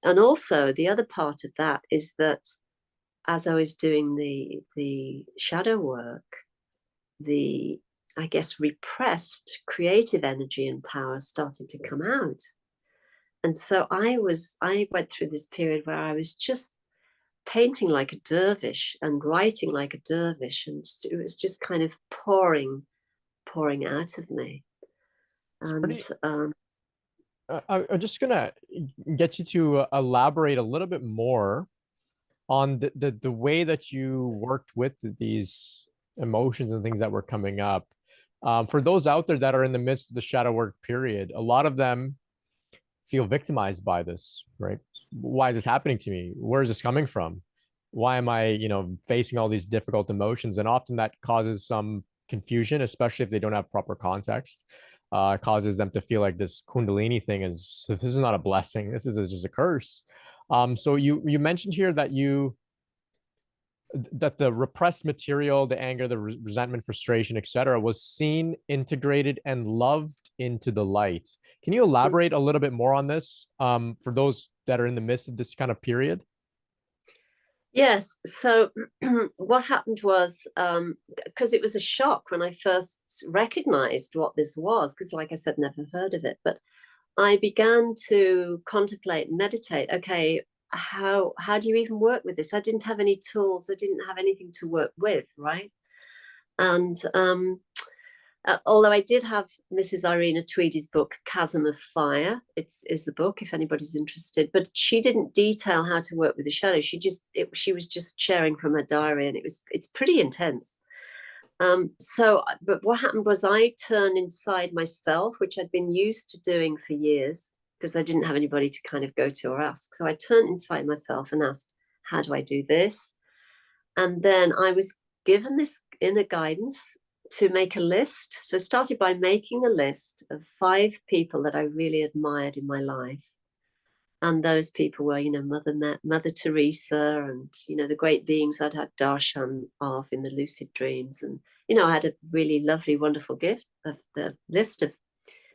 also the other part of that is that as I was doing the shadow work, the, I guess, repressed creative energy and power started to come out. And so I went through this period where I was just painting like a dervish and writing like a dervish, and it was just kind of pouring out of me. And I'm just gonna get you to elaborate a little bit more on the way that you worked with these emotions and things that were coming up. For those out there that are in the midst of the shadow work period, a lot of them feel victimized by this, right? Why is this happening to me? Where is this coming from? Why am I, facing all these difficult emotions? And often that causes some confusion, especially if they don't have proper context. Causes them to feel like this Kundalini thing this is not a blessing. This is just a curse. So you mentioned here that that the repressed material, the anger, the resentment, frustration, etc., was seen, integrated, and loved into the light. Can you elaborate a little bit more on this for those that are in the midst of this kind of period? Yes. So what happened was, because it was a shock when I first recognized what this was, because like I said, never heard of it, but I began to contemplate and meditate. Okay, how do you even work with this? I didn't have any tools. I didn't have anything to work with, right? And although I did have Mrs. Irena Tweedy's book, Chasm of Fire, is the book if anybody's interested, but she didn't detail how to work with the shadow. She was just sharing from her diary, and it's pretty intense. But what happened was I turned inside myself, which I'd been used to doing for years because I didn't have anybody to kind of go to or ask. So I turned inside myself and asked, how do I do this? And then I was given this inner guidance to make a list. So I started by making a list of 5 people that I really admired in my life. And those people were, Mother Teresa, and, the great beings I'd had darshan of in the lucid dreams. And, I had a really lovely, wonderful gift of the list of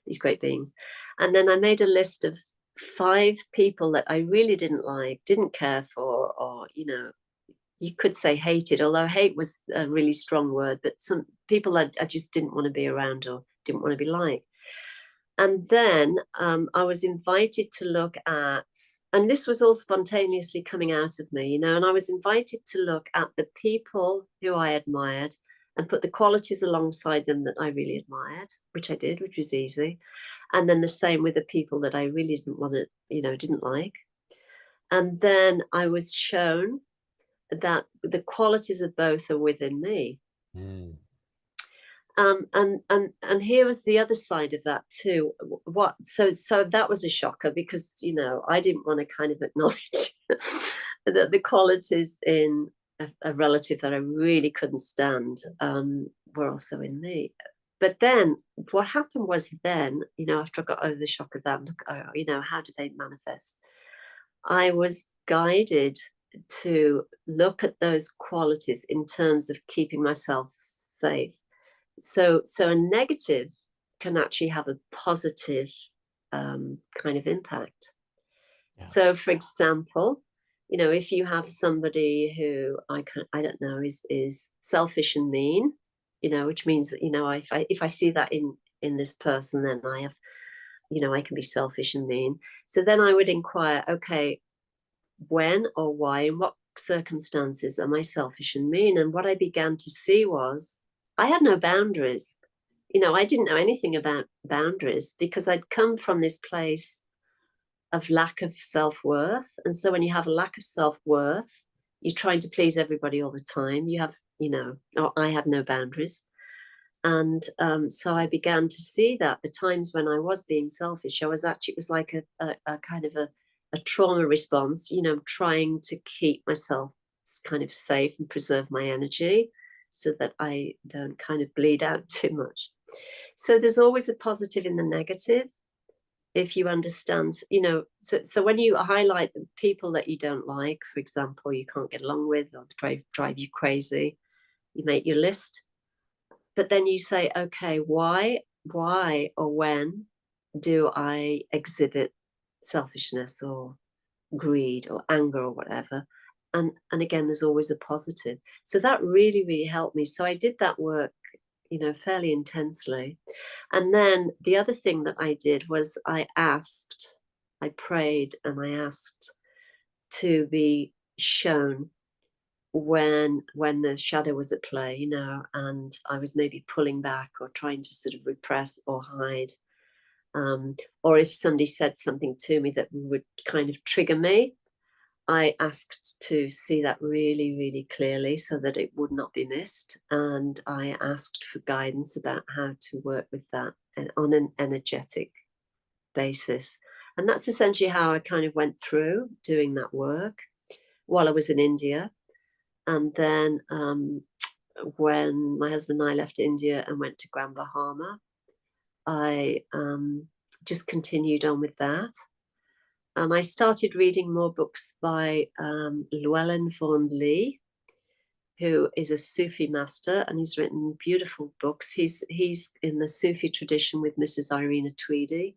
these great beings. And then I made a list of 5 people that I really didn't like, didn't care for, or, you could say hated, although hate was a really strong word, but some people I just didn't want to be around or didn't want to be like. And then I was invited to look at, and this was all spontaneously coming out of me, and I was invited to look at the people who I admired and put the qualities alongside them that I really admired, which I did, which was easy. And then the same with the people that I really didn't want to, didn't like. And then I was shown that the qualities of both are within me. Mm. And here was the other side of that too. So that was a shocker, because I didn't want to kind of acknowledge that the qualities in a relative that I really couldn't stand were also in me. But then what happened was, after I got over the shock of that, how do they manifest? I was guided to look at those qualities in terms of keeping myself safe. So a negative can actually have a positive kind of impact. Yeah. So, for example, you know, if you have somebody who I don't know is selfish and mean, you know, which means that, you know, if I see that in this person, then I have, you know, I can be selfish and mean. So then I would inquire, okay, when or why, in what circumstances am I selfish and mean? And what I began to see was I had no boundaries. You know, I didn't know anything about boundaries because I'd come from this place of lack of self-worth. And so when you have a lack of self-worth, you're trying to please everybody all the time. You have, you know, I had no boundaries. And so I began to see that the times when I was being selfish, I was actually, it was like a kind of a trauma response, you know, trying to keep myself kind of safe and preserve my energy so that I don't kind of bleed out too much. So there's always a positive in the negative if you understand, you know, so when you highlight the people that you don't like, for example, you can't get along with or drive you crazy, you make your list. But then you say, okay, why or when do I exhibit selfishness or greed or anger or whatever? And again, there's always a positive. So that really, really helped me. So I did that work, you know, fairly intensely. And then the other thing that I did was I prayed and I asked to be shown when the shadow was at play, you know, and I was maybe pulling back or trying to sort of repress or hide. Or if somebody said something to me that would kind of trigger me, I asked to see that really, really clearly so that it would not be missed. And I asked for guidance about how to work with that and on an energetic basis. And that's essentially how I kind of went through doing that work while I was in India. And then when my husband and I left India and went to Grand Bahama, I just continued on with that. And I started reading more books by Llewellyn Vaughan Lee, who is a Sufi master, and he's written beautiful books. He's in the Sufi tradition with Mrs. Irina Tweedy,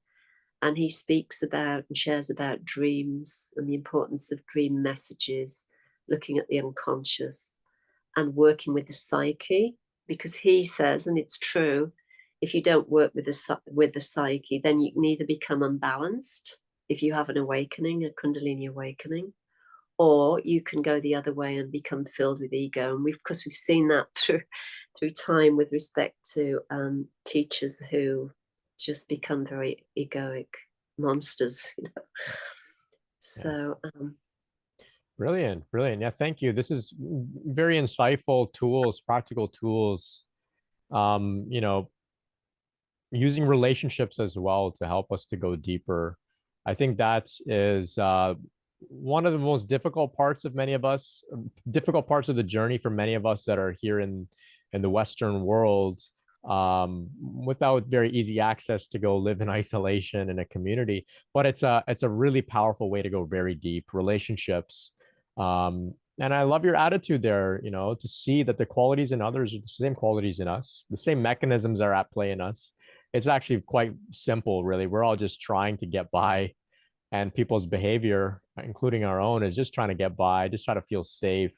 and he speaks about and shares about dreams and the importance of dream messages, looking at the unconscious and working with the psyche, because he says, and it's true, if you don't work with the psyche, then you can either become unbalanced if you have an awakening, a Kundalini awakening, or you can go the other way and become filled with ego. And we've seen that through time with respect to teachers who just become very egoic monsters, you know. So brilliant. Yeah, thank you. This is very insightful tools, practical tools. You know, using relationships as well to help us to go deeper. I think that is one of the most difficult parts of many of us, difficult parts of the journey for many of us that are here in the Western world, without very easy access to go live in isolation in a community. But it's a really powerful way to go very deep relationships. And I love your attitude there, you know, to see that the qualities in others are the same qualities in us, the same mechanisms are at play in us. It's actually quite simple, really. We're all just trying to get by, and people's behavior, including our own, is just trying to get by, just try to feel safe.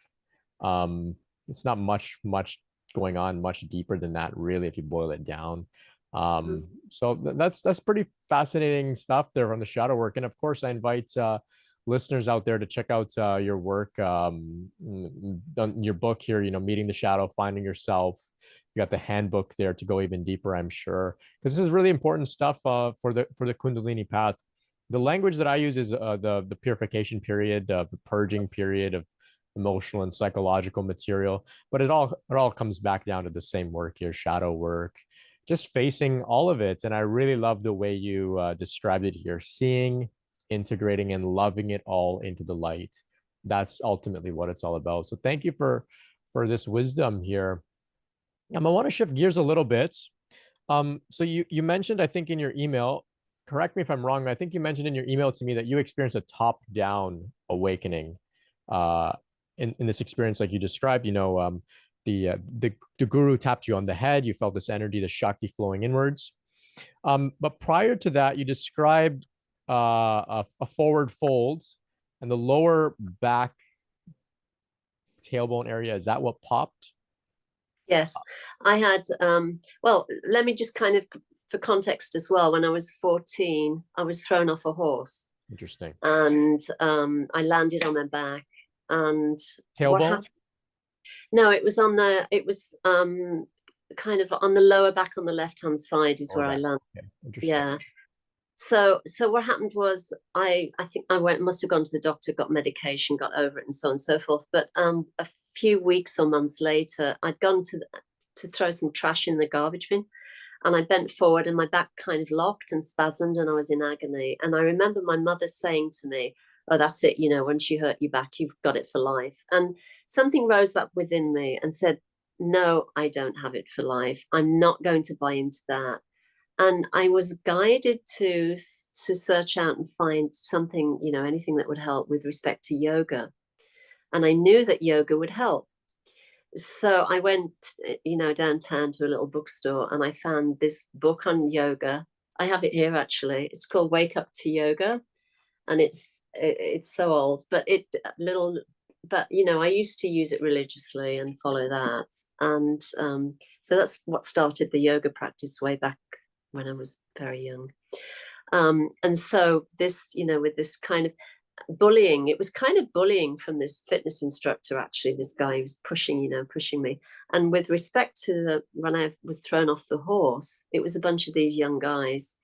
It's not much going on much deeper than that, really, if you boil it down. So that's pretty fascinating stuff there from the shadow work. And of course, I invite listeners out there to check out your work, your book here, you know, Meeting the Shadow, Finding Yourself. You got the handbook there to go even deeper, I'm sure, because this is really important stuff for the Kundalini path. The language that I use is the purification period, the purging period of emotional and psychological material. But it all comes back down to the same work here, shadow work, just facing all of it. And I really love the way you described it here, seeing, integrating, and loving it all into the light. That's ultimately what it's all about. So thank you for this wisdom here. I want to shift gears a little bit. So you mentioned, I think, in your email, correct me if I'm wrong, I think you mentioned in your email to me that you experienced a top-down awakening in this experience like you described. You know, the guru tapped you on the head. You felt this energy, the Shakti flowing inwards. But prior to that, you described a forward fold and the lower back tailbone area. Is that what popped? Yes, I had, well, let me just kind of, for context as well, when I was 14, I was thrown off a horse Interesting. and I landed on my back. And what Tailbone? happened? No, it was on the, it was kind of on the lower back on the left-hand side is Lower where I back. landed. Okay. Interesting. Yeah. So what happened was I think I must have gone to the doctor, got medication, got over it, and so on and so forth. But a few weeks or months later, I'd gone to throw some trash in the garbage bin, and I bent forward, and my back kind of locked and spasmed, and I was in agony. And I remember my mother saying to me, "Oh, that's it. You know, once you hurt your back, you've got it for life." And something rose up within me and said, "No, I don't have it for life. I'm not going to buy into that." And I was guided to search out and find something, you know, anything that would help with respect to yoga. And I knew that yoga would help. So I went, you know, downtown to a little bookstore and I found this book on yoga. I have it here actually. It's called Wake Up to Yoga, and it's so old, but but you know, I used to use it religiously and follow that. And so that's what started the yoga practice way back when I was very young. And so this, you know, with this kind of bullying, it was kind of bullying from this fitness instructor, actually, this guy who was pushing, you know, pushing me. And with respect to when I was thrown off the horse, it was a bunch of these young guys.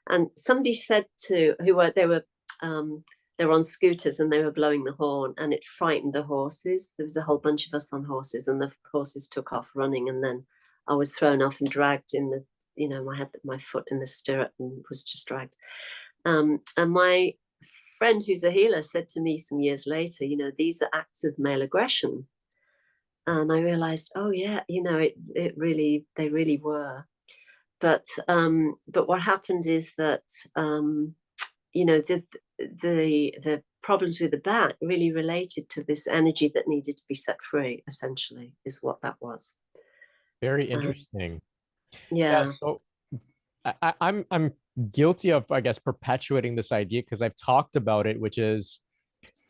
And somebody said they were on scooters and they were blowing the horn and it frightened the horses. There was a whole bunch of us on horses and the horses took off running, and then I was thrown off and dragged in the, you know, I had my foot in the stirrup and was just dragged. And my friend who's a healer said to me some years later, you know, these are acts of male aggression. And I realized, oh yeah, you know, they really were. But what happened is that you know, the problems with the back really related to this energy that needed to be set free, essentially, is what that was. Very interesting. Yeah. Yeah. So I'm guilty of, I guess, perpetuating this idea because I've talked about it, which is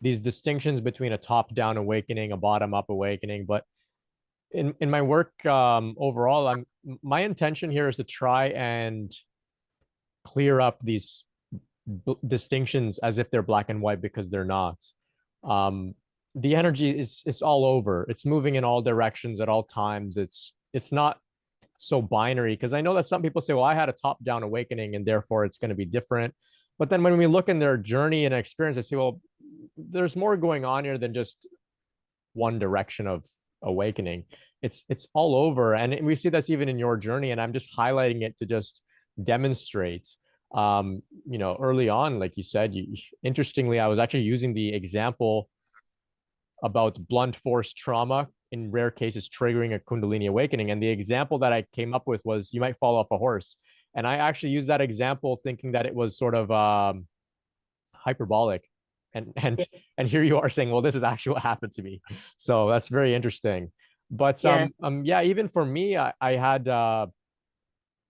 these distinctions between a top-down awakening, a bottom-up awakening. But in my work overall, my intention here is to try and clear up these distinctions as if they're black and white because they're not. Um, the energy is it's all over. It's moving in all directions at all times. It's not so binary because I know that some people say, well, I had a top-down awakening and therefore it's going to be different. But then when we look in their journey and experience, I say, well, there's more going on here than just one direction of awakening. It's all over, and we see that's even in your journey. And I'm just highlighting it to just demonstrate. You know, early on, like you said, interestingly, I was actually using the example about blunt force trauma in rare cases triggering a Kundalini awakening. And the example that I came up with was you might fall off a horse. And I actually used that example thinking that it was sort of hyperbolic. And and here you are saying, well, this is actually what happened to me. So that's very interesting. But Yeah. yeah, even for me, I had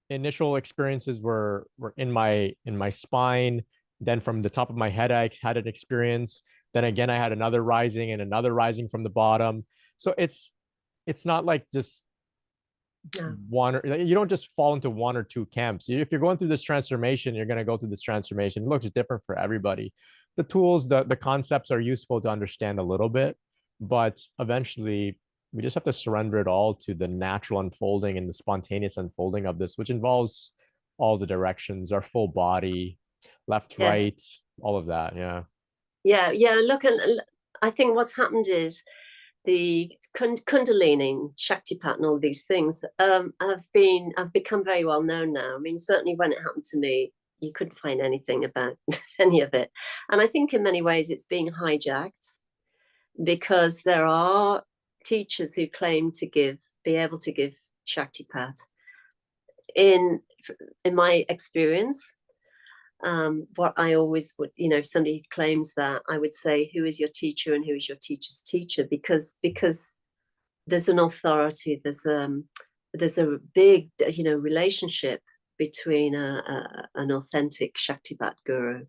initial experiences were in my spine. Then from the top of my head, I had an experience. Then again, I had another rising and another rising from the bottom. So it's not like just No. one, or you don't just fall into one or two camps. If you're going through this transformation, you're going to go through this transformation. It looks different for everybody. The tools, the concepts are useful to understand a little bit, but eventually we just have to surrender it all to the natural unfolding and the spontaneous unfolding of this, which involves all the directions, our full body, left, Yes. right, all of that. Yeah. Yeah. Look, and I think what's happened is the Kundalini, Shaktipat, and all these things have become very well known now. I mean, certainly when it happened to me, you couldn't find anything about any of it. And I think in many ways it's being hijacked because there are teachers who claim to be able to give Shaktipat. In my experience, what I always would, you know, if somebody claims that, I would say, who is your teacher and who is your teacher's teacher? Because there's an authority, there's a big, relationship between an authentic Shaktipat guru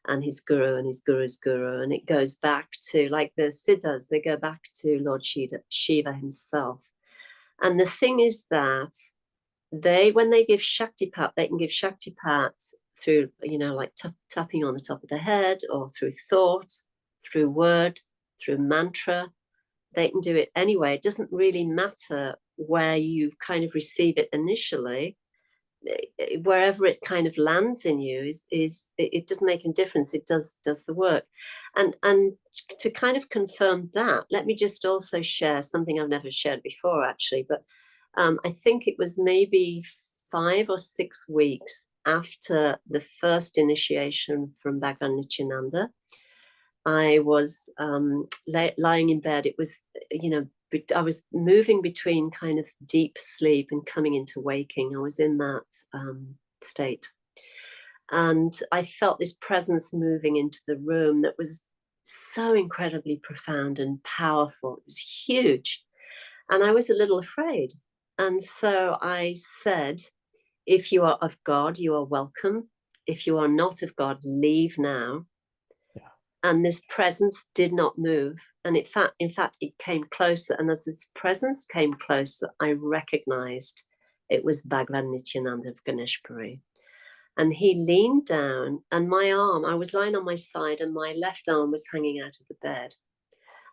and his guru and his guru's guru. And it goes back to, like the Siddhas, they go back to Lord Shiva himself. And the thing is that when they give Shaktipat, they can give Shaktipat through, like tapping on the top of the head, or through thought, through word, through mantra. They can do it anyway. It doesn't really matter where you kind of receive it initially. Wherever it kind of lands in you it doesn't make a difference. It does the work. And to kind of confirm that, let me just also share something I've never shared before, actually. But I think it was maybe 5 or 6 weeks after the first initiation from Bhagavan Nityananda. I was lying in bed. It was, I was moving between kind of deep sleep and coming into waking. I was in that state. And I felt this presence moving into the room that was so incredibly profound and powerful. It was huge. And I was a little afraid. And so I said, if you are of God, you are welcome. If you are not of God, leave now. And this presence did not move. And in fact, it came closer. And as this presence came closer, I recognized it was Bhagavan Nityananda of Ganeshpuri. And he leaned down, and my arm, I was lying on my side, and my left arm was hanging out of the bed.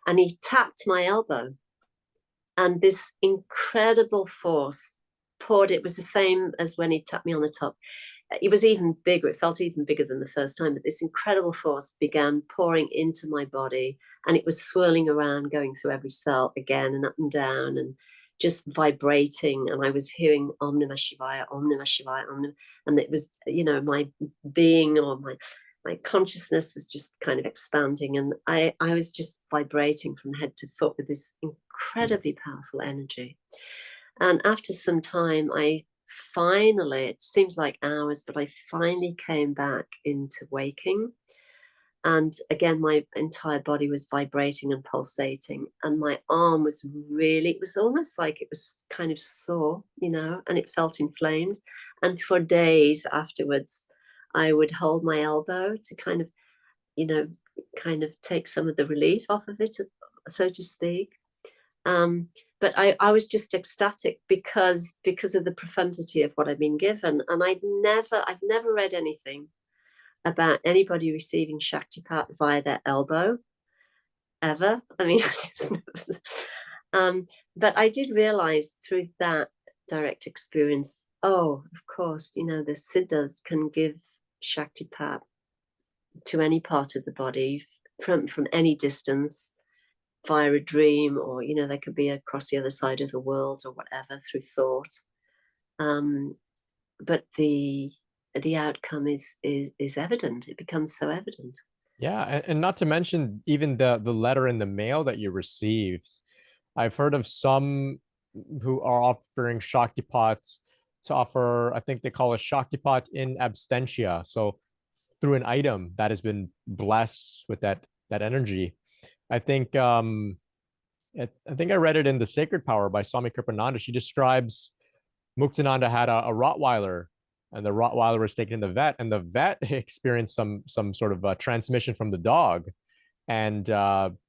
And he tapped my elbow. And this incredible force poured. It was the same as when he tapped me on the top. It was even bigger. It felt even bigger than the first time. But this incredible force began pouring into my body, and it was swirling around, going through every cell again and up and down, and just vibrating. And I was hearing Om Namah Shivaya, Om Namah Shivaya, Om Namah. And it was, my being, or my consciousness was just kind of expanding. And I was just vibrating from head to foot with this incredibly powerful energy. And after some time, finally, it seems like hours, but I finally came back into waking. And again, my entire body was vibrating and pulsating. And my arm was it was almost like it was kind of sore, and it felt inflamed. And for days afterwards, I would hold my elbow to kind of take some of the relief off of it, so to speak. But I was just ecstatic because of the profundity of what I'd been given. And I've never read anything about anybody receiving Shaktipat via their elbow, ever. I mean, but I did realize through that direct experience, of course, the Siddhas can give Shaktipat to any part of the body from any distance, via a dream, or they could be across the other side of the world, or whatever, through thought. But the outcome is evident. It becomes so evident. Yeah, and not to mention even the letter in the mail that you received. I've heard of some who are offering Shaktipats to offer, I think they call it Shaktipat in absentia. So through an item that has been blessed with that energy. I think I read it in The Sacred Power by Swami Kripananda. She describes Muktananda had a Rottweiler, and the Rottweiler was taken to the vet, and the vet experienced some sort of transmission from the dog. And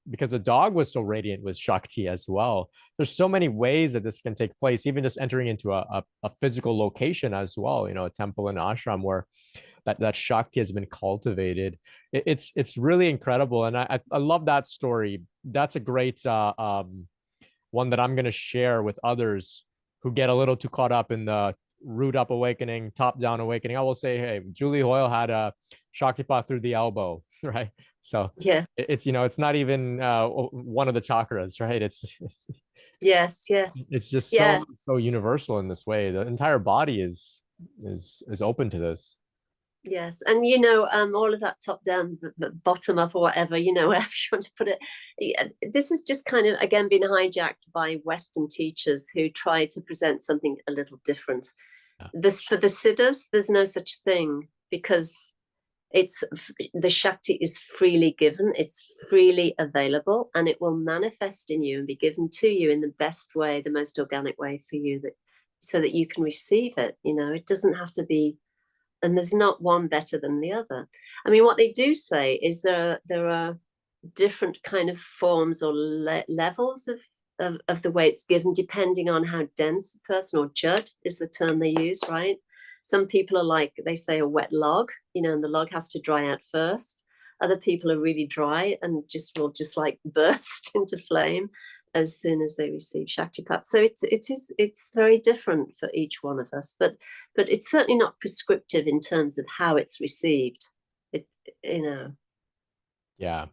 because the dog was so radiant with Shakti as well. There's so many ways that this can take place, even just entering into a physical location as well, a temple and ashram where that Shakti has been cultivated. It's really incredible. And I love that story. That's a great one that I'm going to share with others who get a little too caught up in the root up awakening, top down awakening. I will say, hey, Julie Hoyle had a Shaktipat through the elbow, right? So yeah, it's it's not even one of the chakras, right? yes. It's just Yeah. so universal in this way. The entire body is open to this. Yes, and all of that top down, bottom up, or whatever, whatever you want to put it. This has just kind of again been hijacked by Western teachers who try to present something a little different. Yeah. For the Siddhas, there's no such thing, because It's the Shakti is freely given, it's freely available, and it will manifest in you and be given to you in the best way, the most organic way for you, that so that you can receive it. It doesn't have to be, and there's not one better than the other. I mean, what they do say is there are different kind of forms or levels of the way it's given, depending on how dense a person, or jud is the term they use, right? Some people are like, they say, a wet log, and the log has to dry out first. Other people are really dry and will just like burst into flame as soon as they receive Shaktipat. So it's very different for each one of us, but it's certainly not prescriptive in terms of how it's received. It Yeah,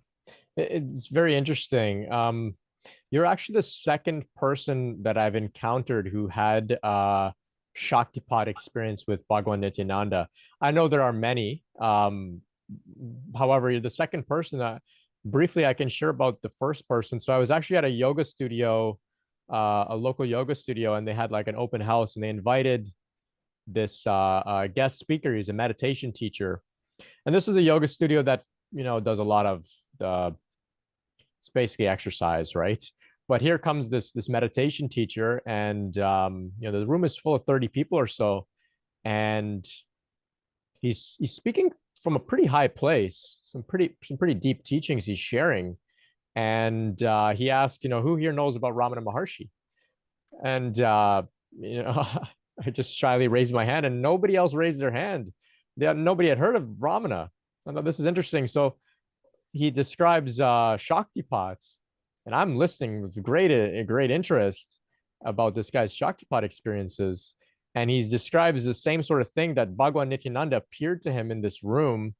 it's very interesting. You're actually the second person that I've encountered who had Shaktipat experience with Bhagwan Nityananda. I know there are many. However, you're the second person that briefly I can share about the first person. So I was actually at a yoga studio, a local yoga studio, and they had like an open house, and they invited this guest speaker. He's a meditation teacher, and this is a yoga studio that does a lot of it's basically exercise, right? But here comes this meditation teacher, and the room is full of 30 people or so, and he's speaking from a pretty high place, some pretty deep teachings he's sharing. And he asked, who here knows about Ramana Maharshi? And I just shyly raised my hand, and nobody else raised their hand. Nobody had heard of Ramana. I know this is interesting. So he describes Shaktipats, and I'm listening with great interest about this guy's Shaktipat experiences. And he describes the same sort of thing, that Bhagwan Nityananda appeared to him in this room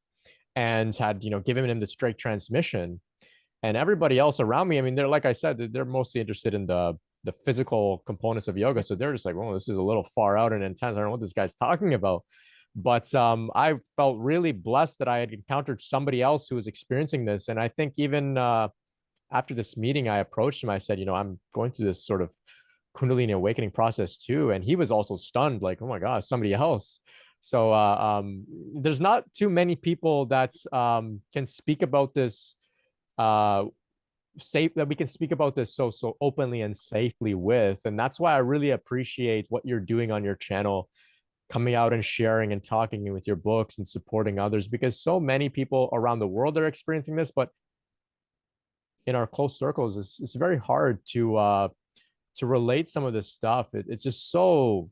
and had, given him the straight transmission. And everybody else around me, I mean, they're, like I said, they're mostly interested in the physical components of yoga. So they're just like, well, this is a little far out and intense. I don't know what this guy's talking about. But I felt really blessed that I had encountered somebody else who was experiencing this. And I think even after this meeting, I approached him. I said, I'm going through this sort of Kundalini awakening process too. And he was also stunned, like, oh my God, somebody else. So there's not too many people that can speak about this safe, that we can speak about this so openly and safely with. And that's why I really appreciate what you're doing on your channel, coming out and sharing and talking with your books and supporting others, because so many people around the world are experiencing this, but in our close circles, it's very hard to relate some of this stuff. It's just so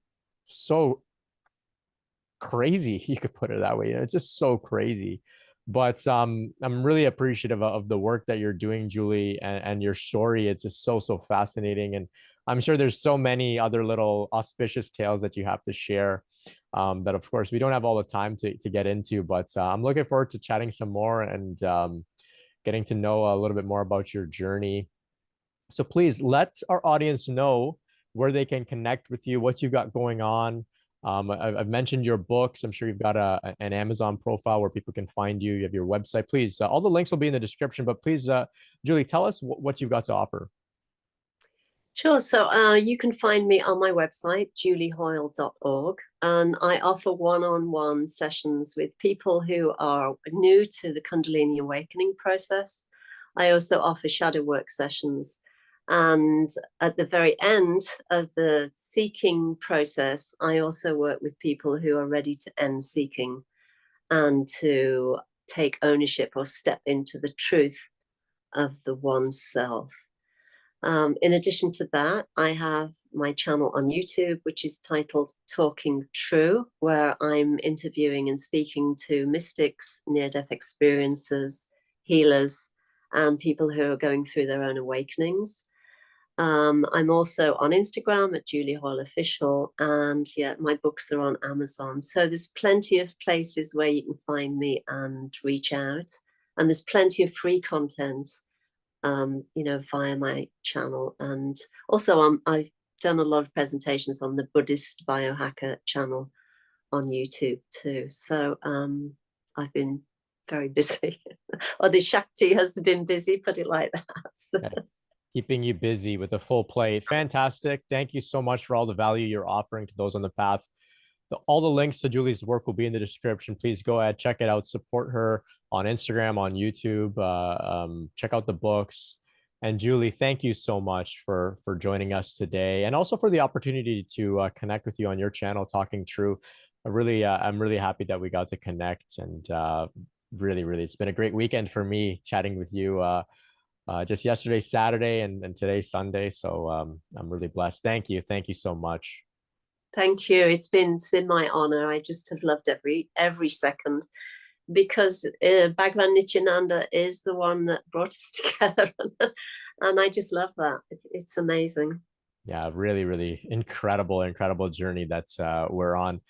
crazy, you could put it that way. It's just so crazy. But I'm really appreciative of the work that you're doing, Julie, and your story. It's just so fascinating, and I'm sure there's so many other little auspicious tales that you have to share, that of course we don't have all the time to get into. But I'm looking forward to chatting some more, and getting to know a little bit more about your journey. So please let our audience know where they can connect with you, what you've got going on. I've mentioned your books. I'm sure you've got an Amazon profile where people can find you. You have your website. Please, all the links will be in the description, but please, Julie, tell us what you've got to offer. Sure. So you can find me on my website, juliehoyle.org, and I offer one-on-one sessions with people who are new to the Kundalini awakening process. I also offer shadow work sessions. And at the very end of the seeking process, I also work with people who are ready to end seeking and to take ownership or step into the truth of the one self. In addition to that, I have my channel on YouTube, which is titled Talking True, where I'm interviewing and speaking to mystics, near-death experiencers, healers, and people who are going through their own awakenings. I'm also on Instagram at Julie Hoyle Official, and yeah, my books are on Amazon. So there's plenty of places where you can find me and reach out, and there's plenty of free content, via my channel. And also, I've done a lot of presentations on the Buddhist Biohacker channel on YouTube too. So I've been very busy, or the Shakti has been busy, put it like that. Okay. Keeping you busy with a full plate. Fantastic. Thank you so much for all the value you're offering to those on the path. all the links to Julie's work will be in the description. Please go ahead, check it out, support her on Instagram, on YouTube, check out the books. And Julie, thank you so much for joining us today, and also for the opportunity to connect with you on your channel, Talking True. I'm really happy that we got to connect, and really, it's been a great weekend for me chatting with you. Just yesterday, Saturday, and today, Sunday. So I'm really blessed. Thank you so much. Thank you. It's been my honor. I just have loved every second, because Bhagwan Nityananda is the one that brought us together, and I just love that. It's amazing. Yeah, really incredible journey that we're on.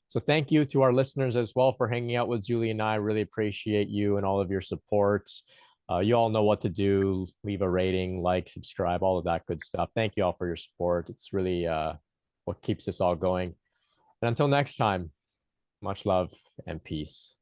So thank you to our listeners as well for hanging out with Julie and I. Really appreciate you and all of your support. You all know what to do. Leave a rating, like, subscribe, all of that good stuff. Thank you all for your support. It's really what keeps us all going. And until next time, much love and peace.